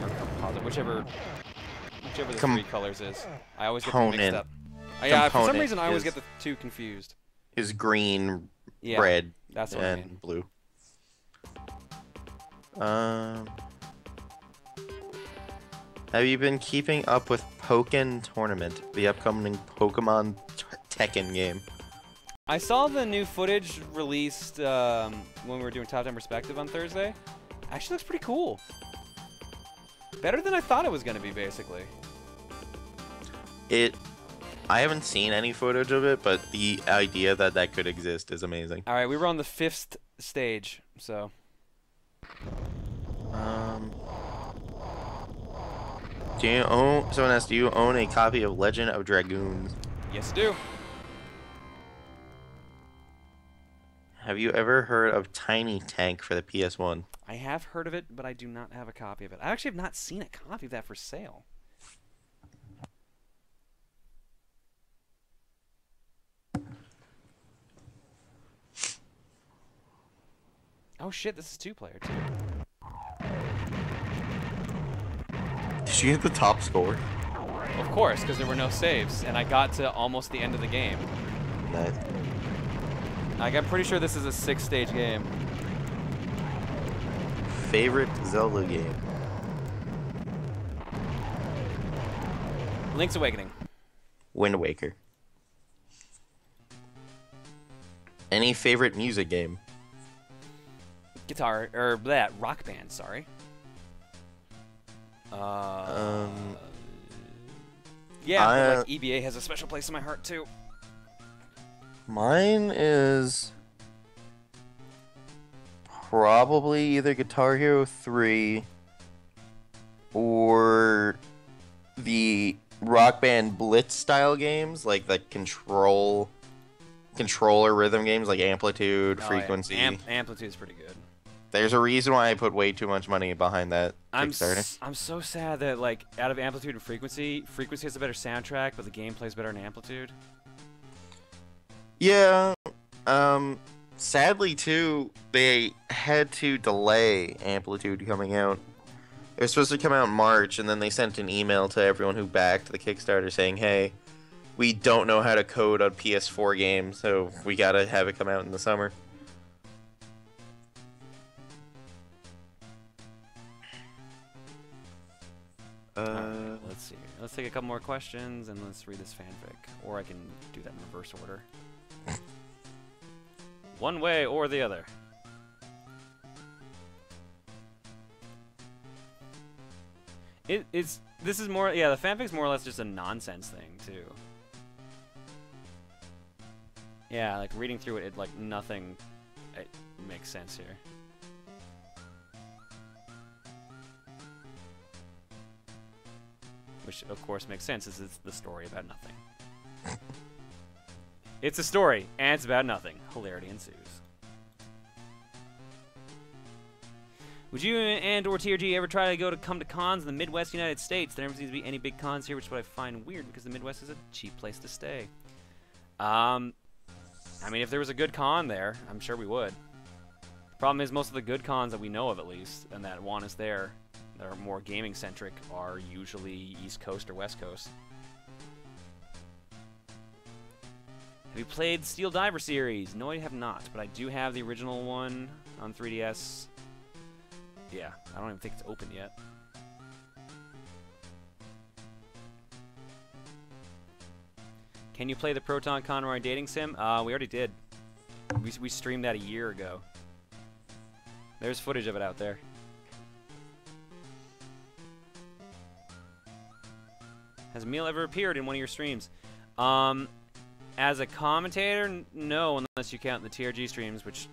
Or composite, whichever the 3 colors is. I always get them mixed up. Yeah, for some reason I always get the 2 confused. Is green, yeah, red, that's what and I mean. blue. Have you been keeping up with Pokken Tournament, the upcoming Pokemon Tekken game? I saw the new footage released when we were doing Top 10 Perspective on Thursday. Actually looks pretty cool. Better than I thought it was going to be, basically. I haven't seen any footage of it, but the idea that could exist is amazing. All right, we were on the 5th stage, so. Someone asked, do you own a copy of Legend of Dragoons? Yes, I do. Have you ever heard of Tiny Tank for the PS1? I have heard of it, but I do not have a copy of it. I actually have not seen a copy of that for sale. Oh shit, this is 2-player too. Did she get the top score? Of course, because there were no saves, and I got to almost the end of the game. Nice. Like, I'm pretty sure this is a 6-stage game. Favorite Zelda game? Link's Awakening. Wind Waker. Any favorite music game? Guitar, or that, Rock Band, sorry. Yeah, but, like, EVA has a special place in my heart, too. Mine is probably either Guitar Hero 3 or the Rock Band Blitz style games, like the controller rhythm games like Amplitude, Frequency. Yeah. Amplitude's pretty good. There's a reason why I put way too much money behind that Kickstarter. I'm so sad that, like, out of Amplitude and Frequency has a better soundtrack, but the gameplay's better in Amplitude. Yeah. Sadly, too, they had to delay Amplitude coming out. It was supposed to come out in March, and then they sent an email to everyone who backed the Kickstarter saying, hey, we don't know how to code on PS4 games, so we gotta have it come out in the summer. Let's see. Let's take a couple more questions and let's read this fanfic. Or I can do that in reverse order. One way or the other. This is more, yeah, the fanfic's more or less just a nonsense thing, too. Yeah, like, reading through it, like, nothing makes sense here. Which, of course, makes sense, as it's the story about nothing. It's a story, and it's about nothing. Hilarity ensues. Would you and or TRG ever try to come to cons in the Midwest United States? There never seems to be any big cons here, which is what I find weird, because the Midwest is a cheap place to stay. I mean, if there was a good con there, I'm sure we would. Problem is, most of the good cons that we know of, at least, and that want us there, that are more gaming-centric, are usually East Coast or West Coast. Have you played Steel Diver series? No, I have not, but I do have the original one on 3DS. Yeah, I don't even think it's open yet. Can you play the Proton Conroy dating sim? We already did. We streamed that a year ago. There's footage of it out there. Has Emil ever appeared in one of your streams? As a commentator, no, unless you count the TRG streams, which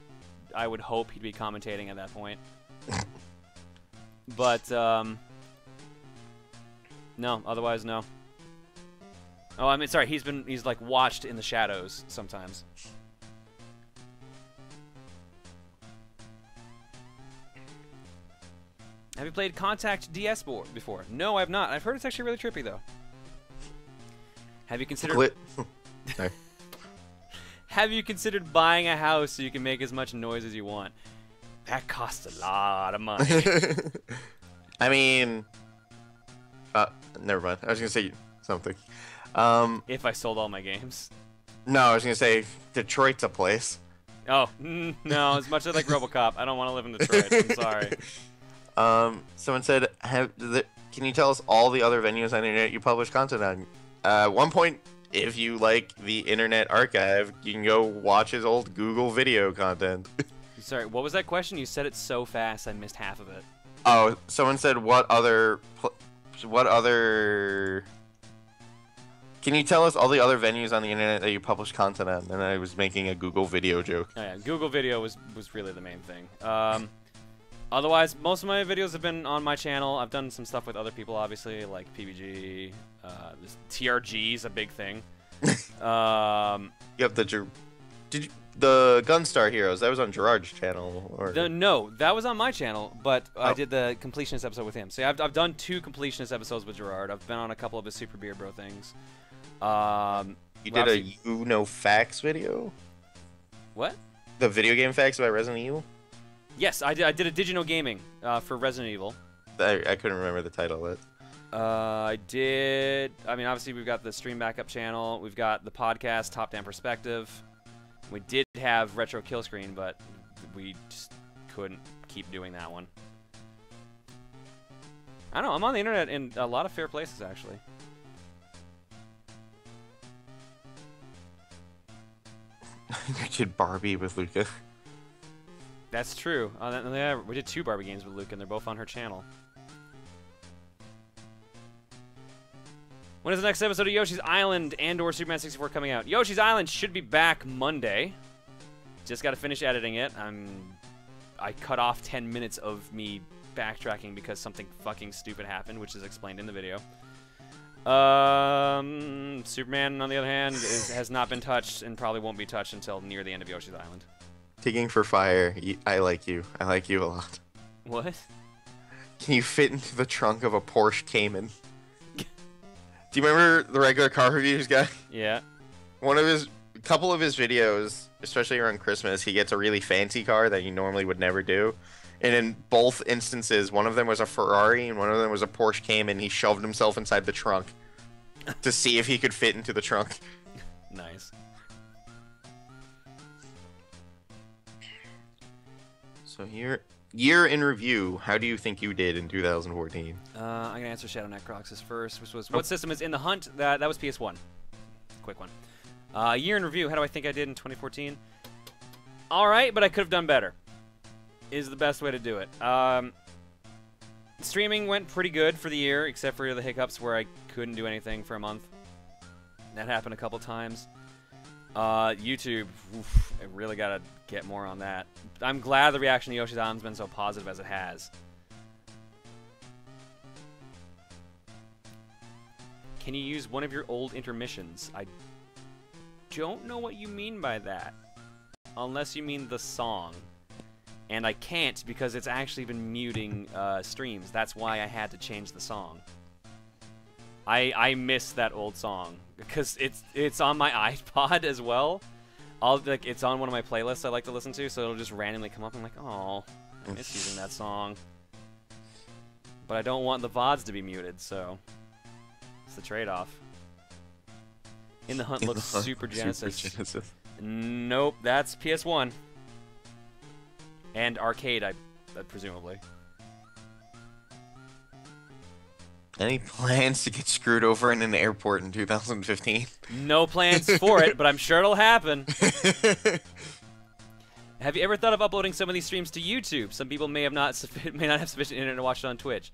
I would hope he'd be commentating at that point. But, no, otherwise, no. Oh, I mean, sorry, he's like watched in the shadows sometimes. Have you played Contact DS before? No, I have not. I've heard it's actually really trippy, though. Have you considered... Sorry. Have you considered buying a house so you can make as much noise as you want? That costs a lot of money. I mean... never mind. I was going to say something. If I sold all my games. No, I was going to say Detroit's a place. Oh, no. As much as I like RoboCop, I don't want to live in Detroit. I'm sorry. Someone said, can you tell us all the other venues on the internet you publish content on? At one point, if you like the Internet Archive, you can go watch his old Google video content. Sorry, what was that question? You said it so fast, I missed half of it. Oh, someone said, what other... Can you tell us all the other venues on the internet that you publish content on? And I was making a Google video joke. Oh, yeah, Google video was really the main thing. Otherwise, most of my videos have been on my channel. I've done some stuff with other people, obviously, like PBG. This TRG is a big thing. You have the Gunstar Heroes. That was on Gerard's channel. Or... No, that was on my channel, but I did the completionist episode with him. So yeah, I've done 2 completionist episodes with Gerard. I've been on a couple of his Super Beard Bro things. You did a You Know Facts video? What? The video game facts about Resident Evil? Yes, I did a Did You Know Gaming for Resident Evil. I couldn't remember the title of it. I did. I mean, obviously, we've got the stream backup channel. We've got the podcast, Top Down Perspective. We did have Retro Kill Screen, but we just couldn't keep doing that one. I don't know. I'm on the internet in a lot of fair places, actually. You did Barbie with Luca. That's true. We did 2 Barbie games with Luke, and they're both on her channel. When is the next episode of Yoshi's Island and/or Superman 64 coming out? Yoshi's Island should be back Monday. Just got to finish editing it. I cut off 10 minutes of me backtracking because something fucking stupid happened, which is explained in the video. Superman, on the other hand, has not been touched and probably won't be touched until near the end of Yoshi's Island. Digging for fire. I like you. I like you a lot. What? Can you fit into the trunk of a Porsche Cayman? Do you remember the regular car reviews guy? Yeah. A couple of his videos, especially around Christmas, he gets a really fancy car that you normally would never do. And in both instances, one of them was a Ferrari and one of them was a Porsche Cayman. He shoved himself inside the trunk to see if he could fit into the trunk. Nice. So year in review, how do you think you did in 2014? I'm going to answer Shadow Necrox's first, which was, what system is in the hunt? That was PS1. Quick one. Year in review, how do I think I did in 2014? Alright, but I could have done better, is the best way to do it. Streaming went pretty good for the year, except for the hiccups where I couldn't do anything for a month. That happened a couple times. YouTube, oof, I really gotta get more on that. I'm glad the reaction to Yoshi's Island's been so positive as it has. Can you use one of your old intermissions? I don't know what you mean by that. Unless you mean the song. And I can't because it's actually been muting streams. That's why I had to change the song. I miss that old song because it's on my iPod as well. It's on one of my playlists I like to listen to, so it'll just randomly come up. I'm like, oh, I miss using that song. But I don't want the VODs to be muted, so it's the trade-off. In the Hunt looks Super Genesis. Nope, that's PS1 and arcade, presumably. Any plans to get screwed over in an airport in 2015? No plans for it, but I'm sure it'll happen. Have you ever thought of uploading some of these streams to YouTube? Some people may not have sufficient internet to watch it on Twitch.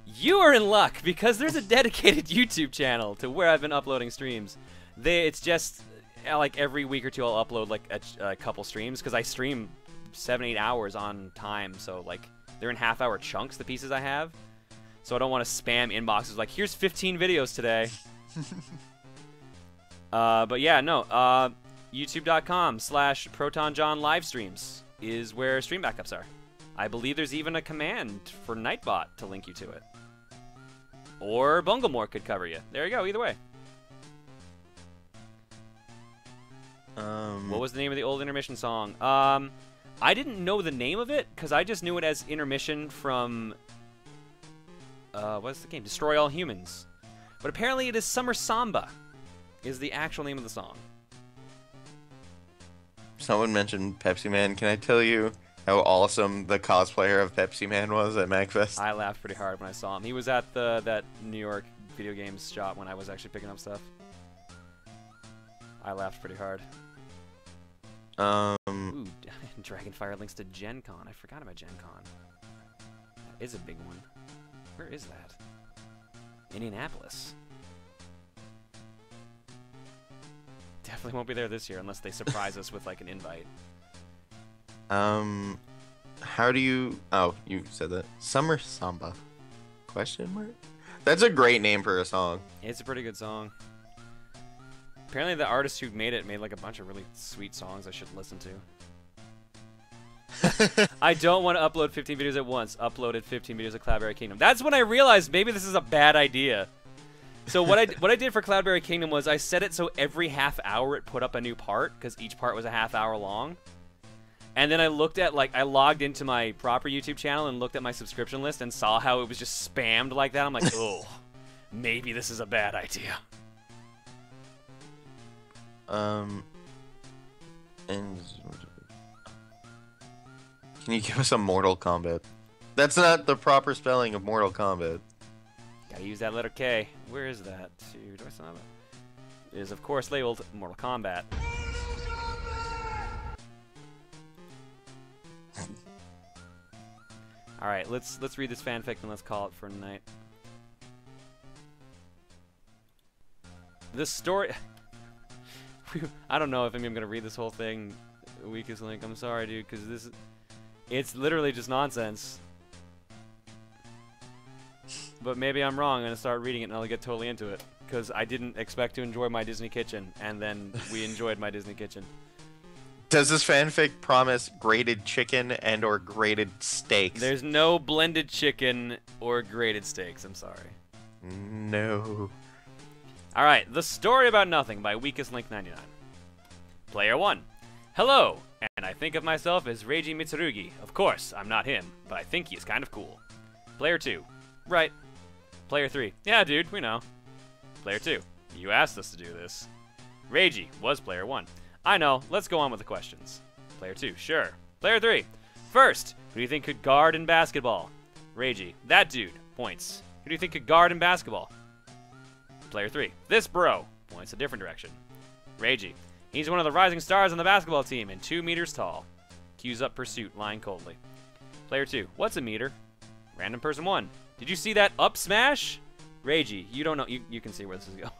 You are in luck because there's a dedicated YouTube channel to where I've been uploading streams. It's just like every week or two I'll upload like a couple streams because I stream 7-8 hours on time, so like they're in half-hour chunks, the pieces I have. So I don't want to spam inboxes like, here's 15 videos today. But yeah, no. YouTube.com/ProtonJohn livestreams is where stream backups are. I believe there's even a command for Nightbot to link you to it. Or Bunglemore could cover you. There you go, either way. What was the name of the old intermission song? I didn't know the name of it, because I just knew it as intermission from... what's the game? Destroy All Humans. But apparently it is Summer Samba, is the actual name of the song. Someone mentioned Pepsi Man. Can I tell you how awesome the cosplayer of Pepsi Man was at MAGFest? I laughed pretty hard when I saw him. He was at that New York video games shop when I was actually picking up stuff. I laughed pretty hard. Ooh, Dragonfire links to Gen Con. I forgot about Gen Con. That is a big one. Where is that? Indianapolis. Definitely won't be there this year unless they surprise us with like an invite. How do you... Oh, you said that. Summer Samba. Question mark? That's a great name for a song. It's a pretty good song. Apparently the artist who made it made like a bunch of really sweet songs I should listen to. I don't want to upload 15 videos at once. Uploaded 15 videos of Cloudberry Kingdom. That's when I realized maybe this is a bad idea. So what I did for Cloudberry Kingdom was I set it so every half hour it put up a new part, because each part was a half hour long. And then I looked at, like, I logged into my proper YouTube channel and looked at my subscription list and saw how it was just spammed like that. I'm like, oh, maybe this is a bad idea. And can you give us a Mortal Kombat? That's not the proper spelling of Mortal Kombat. Gotta use that letter K. Where is that? Do I still have it? It is, of course, labeled Mortal Kombat. All right, let's read this fanfic and let's call it for tonight. This story. I don't know if I'm even gonna read this whole thing. Weakest link. I'm sorry, dude, because it's literally just nonsense. But maybe I'm wrong. I'm gonna start reading it and I'll get totally into it because I didn't expect to enjoy My Disney Kitchen, and then we enjoyed My Disney Kitchen. Does this fanfic promise grated chicken and or grated steaks? There's no blended chicken or grated steaks. I'm sorry. No. All right, The Story About Nothing by Weakest Link 99. Player 1. Hello, and I think of myself as Reiji Mitsurugi. Of course, I'm not him, but I think he's kind of cool. Player 2. Right. Player 3. Yeah, dude, we know. Player 2. You asked us to do this. Reiji was player 1. I know, let's go on with the questions. Player 2. Sure. Player 3. First, who do you think could guard in basketball? Reiji. That dude. Points. Who do you think could guard in basketball? Player 3. This bro. Points a different direction. Reiji. He's one of the rising stars on the basketball team and 2 meters tall. Cues up pursuit, lying coldly. Player 2. What's a meter? Random person 1. Did you see that up smash? Reiji. You don't know. You can see where this is going.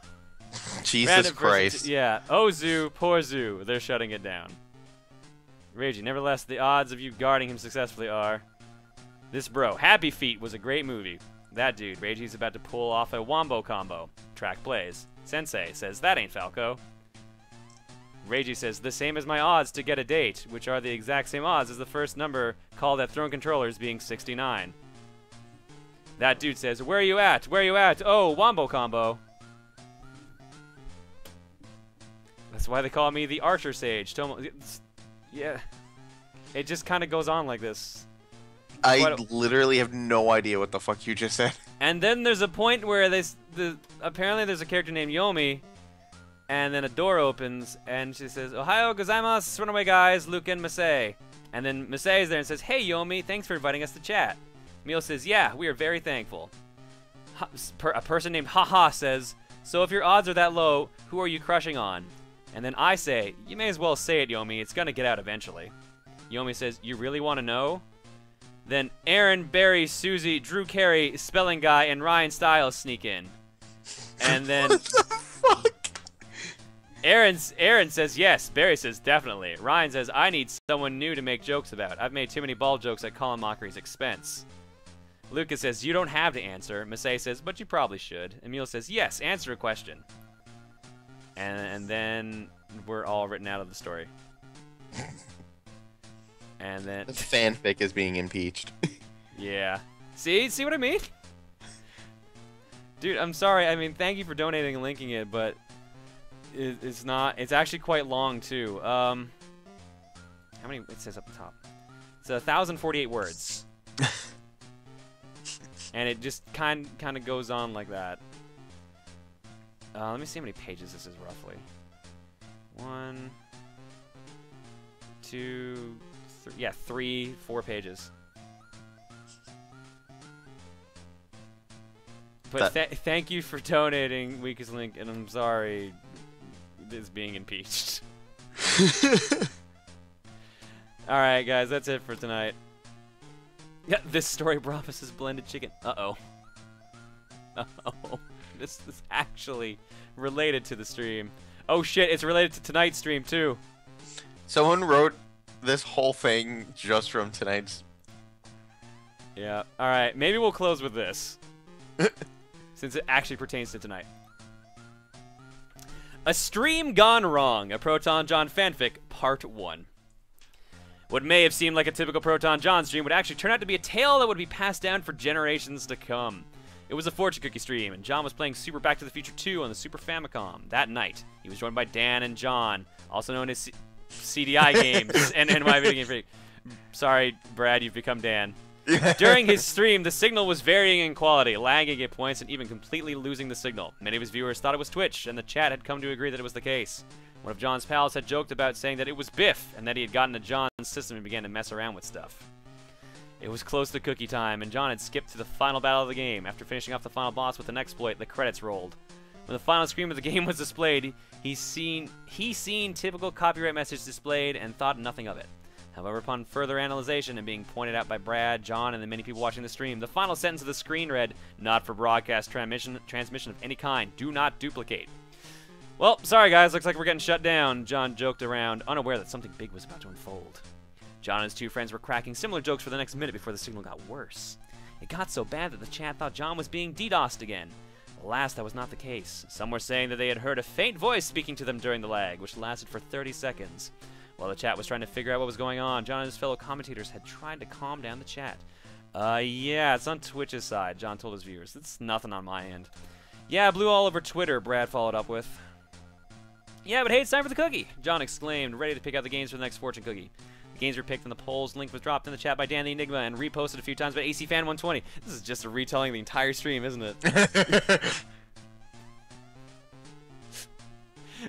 Jesus Random Christ. Yeah. Oh, Zoo. Poor Zoo. They're shutting it down. Reiji. Nevertheless, the odds of you guarding him successfully are... This bro. Happy Feet was a great movie. That dude. Reiji's about to pull off a wombo combo. Track plays. Sensei says, that ain't Falco. Reiji says, the same as my odds to get a date, which are the exact same odds as the first number called at Throne Controllers being 69. That dude says, where are you at? Where are you at? Oh, wombo combo. That's why they call me the Archer Sage. Yeah. It just kind of goes on like this. I literally have no idea what the fuck you just said. And then there's a point where apparently there's a character named Yomi, and then a door opens, and she says, Ohio gozaimasu, runaway guys, Luke and Masei. And then Masei is there and says, hey, Yomi, thanks for inviting us to chat. Mio says, yeah, we are very thankful. A person named Haha says, so if your odds are that low, who are you crushing on? And then I say, you may as well say it, Yomi, it's gonna get out eventually. Yomi says, you really want to know? Then Aaron, Barry, Susie, Drew Carey, Spelling Guy, and Ryan Stiles sneak in. And then... What the fuck? Aaron says yes. Barry says definitely. Ryan says, I need someone new to make jokes about. I've made too many ball jokes at Colin Mockery's expense. Lucas says, you don't have to answer. Masei says, but you probably should. Emil says, yes, answer a question. And then we're all written out of the story. And then... The fanfic is being impeached. Yeah. See what I mean? Dude, I'm sorry. I mean, thank you for donating and linking it, but... It's not. It's actually quite long too. How many? It says up the top. It's 1,048 words, and it just kind of goes on like that. Let me see how many pages this is roughly. 1, 2, 3. Yeah, 3, 4 pages. But thank you for donating, Weakest Link, and I'm sorry. Is being impeached. Alright, guys, that's it for tonight. Yeah, this story promises blended chicken. Uh-oh. Uh-oh. This is actually related to the stream. Oh shit, it's related to tonight's stream too. Someone wrote this whole thing just from tonight's... Yeah, alright, maybe we'll close with this. Since it actually pertains to tonight. A Stream Gone Wrong, a Proton John fanfic, Part 1. What may have seemed like a typical Proton John stream would actually turn out to be a tale that would be passed down for generations to come. It was a fortune cookie stream, and John was playing Super Back to the Future 2 on the Super Famicom. That night, he was joined by Dan and John, also known as CDI Games and NY Video Game Freak. Sorry, Brad, you've become Dan. During his stream, the signal was varying in quality, lagging at points, and even completely losing the signal. Many of his viewers thought it was Twitch, and the chat had come to agree that it was the case. One of John's pals had joked about saying that it was Biff, and that he had gotten to John's system and began to mess around with stuff. It was close to cookie time, and John had skipped to the final battle of the game. After finishing off the final boss with an exploit, the credits rolled. When the final screen of the game was displayed, he seen typical copyright message displayed and thought nothing of it. However, upon further analysis and being pointed out by Brad, John, and the many people watching the stream, the final sentence of the screen read, "Not for broadcast transmission of any kind. Do not duplicate." Well, sorry guys, looks like we're getting shut down, John joked around, unaware that something big was about to unfold. John and his two friends were cracking similar jokes for the next minute before the signal got worse. It got so bad that the chat thought John was being DDoSed again. Alas, that was not the case. Some were saying that they had heard a faint voice speaking to them during the lag, which lasted for 30 seconds. While the chat was trying to figure out what was going on, John and his fellow commentators had tried to calm down the chat. Yeah, it's on Twitch's side, John told his viewers. It's nothing on my end. Yeah, I blew all over Twitter, Brad followed up with. Yeah, but hey, it's time for the cookie, John exclaimed, ready to pick out the games for the next fortune cookie. The games were picked and the polls link was dropped in the chat by Dan the Enigma and reposted a few times by ACFan120. This is just a retelling of the entire stream, isn't it?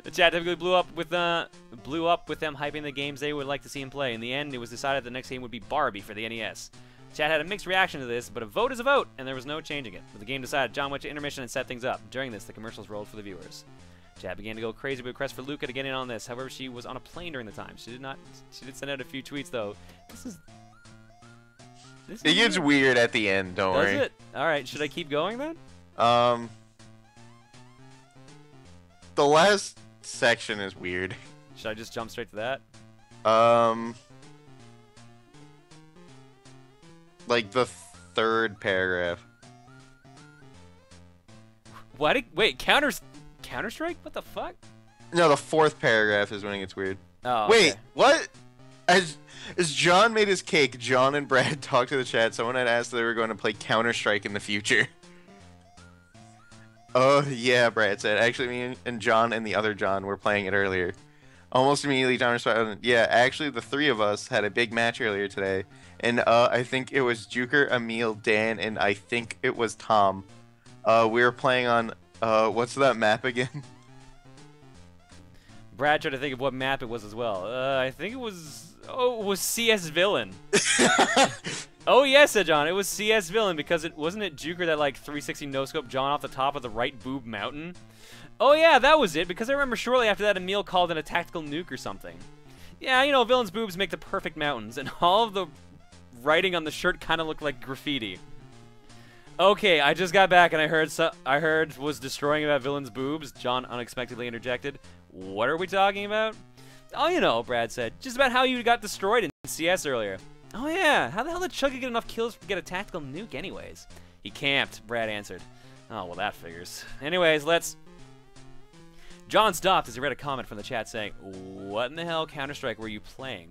The chat typically blew up with them hyping the games they would like to see him play. In the end, it was decided the next game would be Barbie for the NES. Chat had a mixed reaction to this, but a vote is a vote, and there was no changing it. With the game decided, John went to intermission and set things up. During this, the commercials rolled for the viewers. Chat began to go crazy with requests for Luca to get in on this. However, she was on a plane during the time. She did send out a few tweets though. It gets weird at the end, don't worry. Does it? Alright, should I keep going then? The last section is weird. Should I just jump straight to that? Like the third paragraph. Wait, Counter-Strike? What the fuck? No, the fourth paragraph is when it gets weird. Oh, wait, okay. what? As John made his cake, John and Brad talked to the chat. Someone had asked if they were going to play Counter-Strike in the future. Oh, yeah, Brad said. Actually, me and John and the other John were playing it earlier. Almost immediately, John responded, yeah, actually, the three of us had a big match earlier today. And I think it was Juker, Emil, Dan, and I think it was Tom. We were playing on, what's that map again? Brad tried to think of what map it was as well. I think it was... Oh, it was CS Villain. Oh, yes, said John. It was CS Villain because wasn't it Juker that, like, 360 no-scope John off the top of the right boob mountain? Oh, yeah, that was it, because I remember shortly after that Emil called in a tactical nuke or something. Yeah, you know, Villain's boobs make the perfect mountains, and all of the writing on the shirt kind of looked like graffiti. Okay, I just got back and I heard was destroying about Villain's boobs. John unexpectedly interjected. What are we talking about? Oh, you know, Brad said. Just about how you got destroyed in CS earlier. Oh, yeah. How the hell did Chucky get enough kills to get a tactical nuke anyways? He camped, Brad answered. Oh, well, that figures. Anyways, let's... John stopped as he read a comment from the chat saying, what in the hell Counter-Strike were you playing?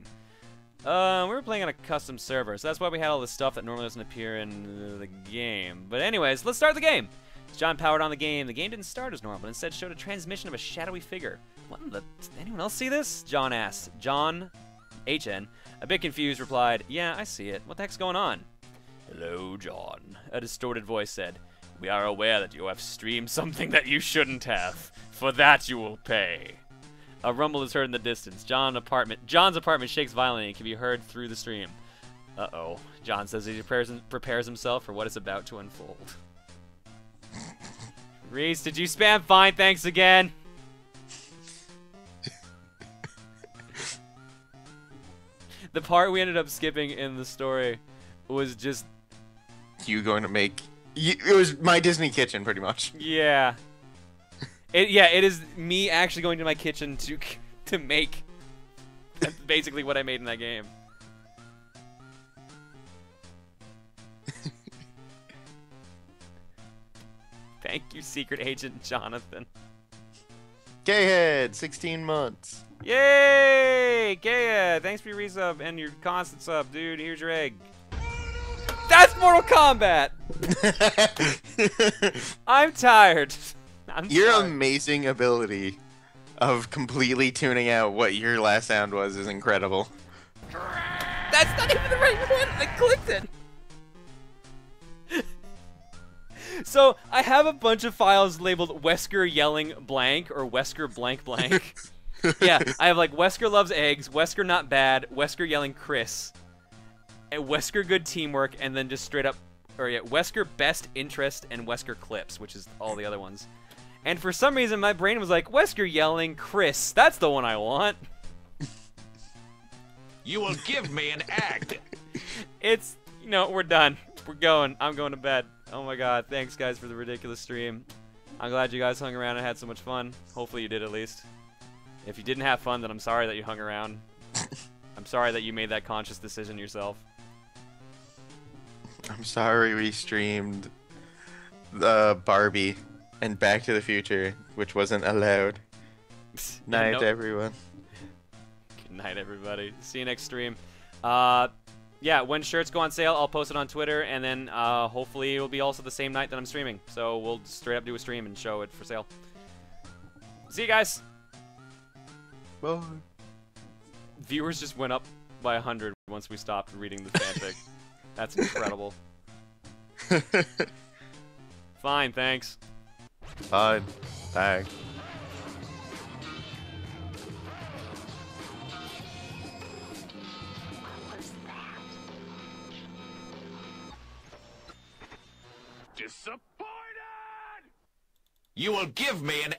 We were playing on a custom server, so that's why we had all this stuff that normally doesn't appear in the game. But anyways, let's start the game. As John powered on the game didn't start as normal, but instead showed a transmission of a shadowy figure. What in the... Did anyone else see this? John asked. John, HN, a bit confused, replied, yeah, I see it. What the heck's going on? Hello, John, a distorted voice said. We are aware that you have streamed something that you shouldn't have. For that you will pay. A rumble is heard in the distance. John's apartment shakes violently and can be heard through the stream. Uh-oh. John says he prepares himself for what is about to unfold. Reese, did you spam? Fine, thanks again. The part we ended up skipping in the story was just... You going to make... It was my Disney kitchen, pretty much. Yeah. It is me actually going to my kitchen to make. That's basically what I made in that game. Thank you, Secret Agent Jonathan. Gayhead, 16 months. Yay! Gayhead, thanks for your resub and your constant sub, dude. Here's your egg. That's Mortal Kombat! I'm tired. Your amazing ability of completely tuning out what your last sound was is incredible. That's not even the right one. I clicked it. So I have a bunch of files labeled Wesker yelling blank or Wesker blank blank. Yeah, I have like Wesker loves eggs, Wesker not bad, Wesker yelling Chris, and Wesker good teamwork, and then just straight up, or yeah, Wesker best interest and Wesker clips, which is all the other ones. And for some reason, my brain was like, Wesker yelling Chris, that's the one I want. You will give me an egg. It's, you know, we're done. We're going. I'm going to bed. Oh my god, thanks guys for the ridiculous stream. I'm glad you guys hung around and had so much fun. Hopefully you did at least. If you didn't have fun, then I'm sorry that you hung around. I'm sorry that you made that conscious decision yourself. I'm sorry we streamed the Barbie and Back to the Future, which wasn't allowed. Night, everyone. Good night, everybody. See you next stream. Yeah, when shirts go on sale, I'll post it on Twitter, and then hopefully it will be also the same night that I'm streaming. So we'll straight up do a stream and show it for sale. See you guys. Bye. Viewers just went up by 100 once we stopped reading the fanfic. That's incredible. Fine, thanks. Fine. Thanks. Disappointed! You will give me an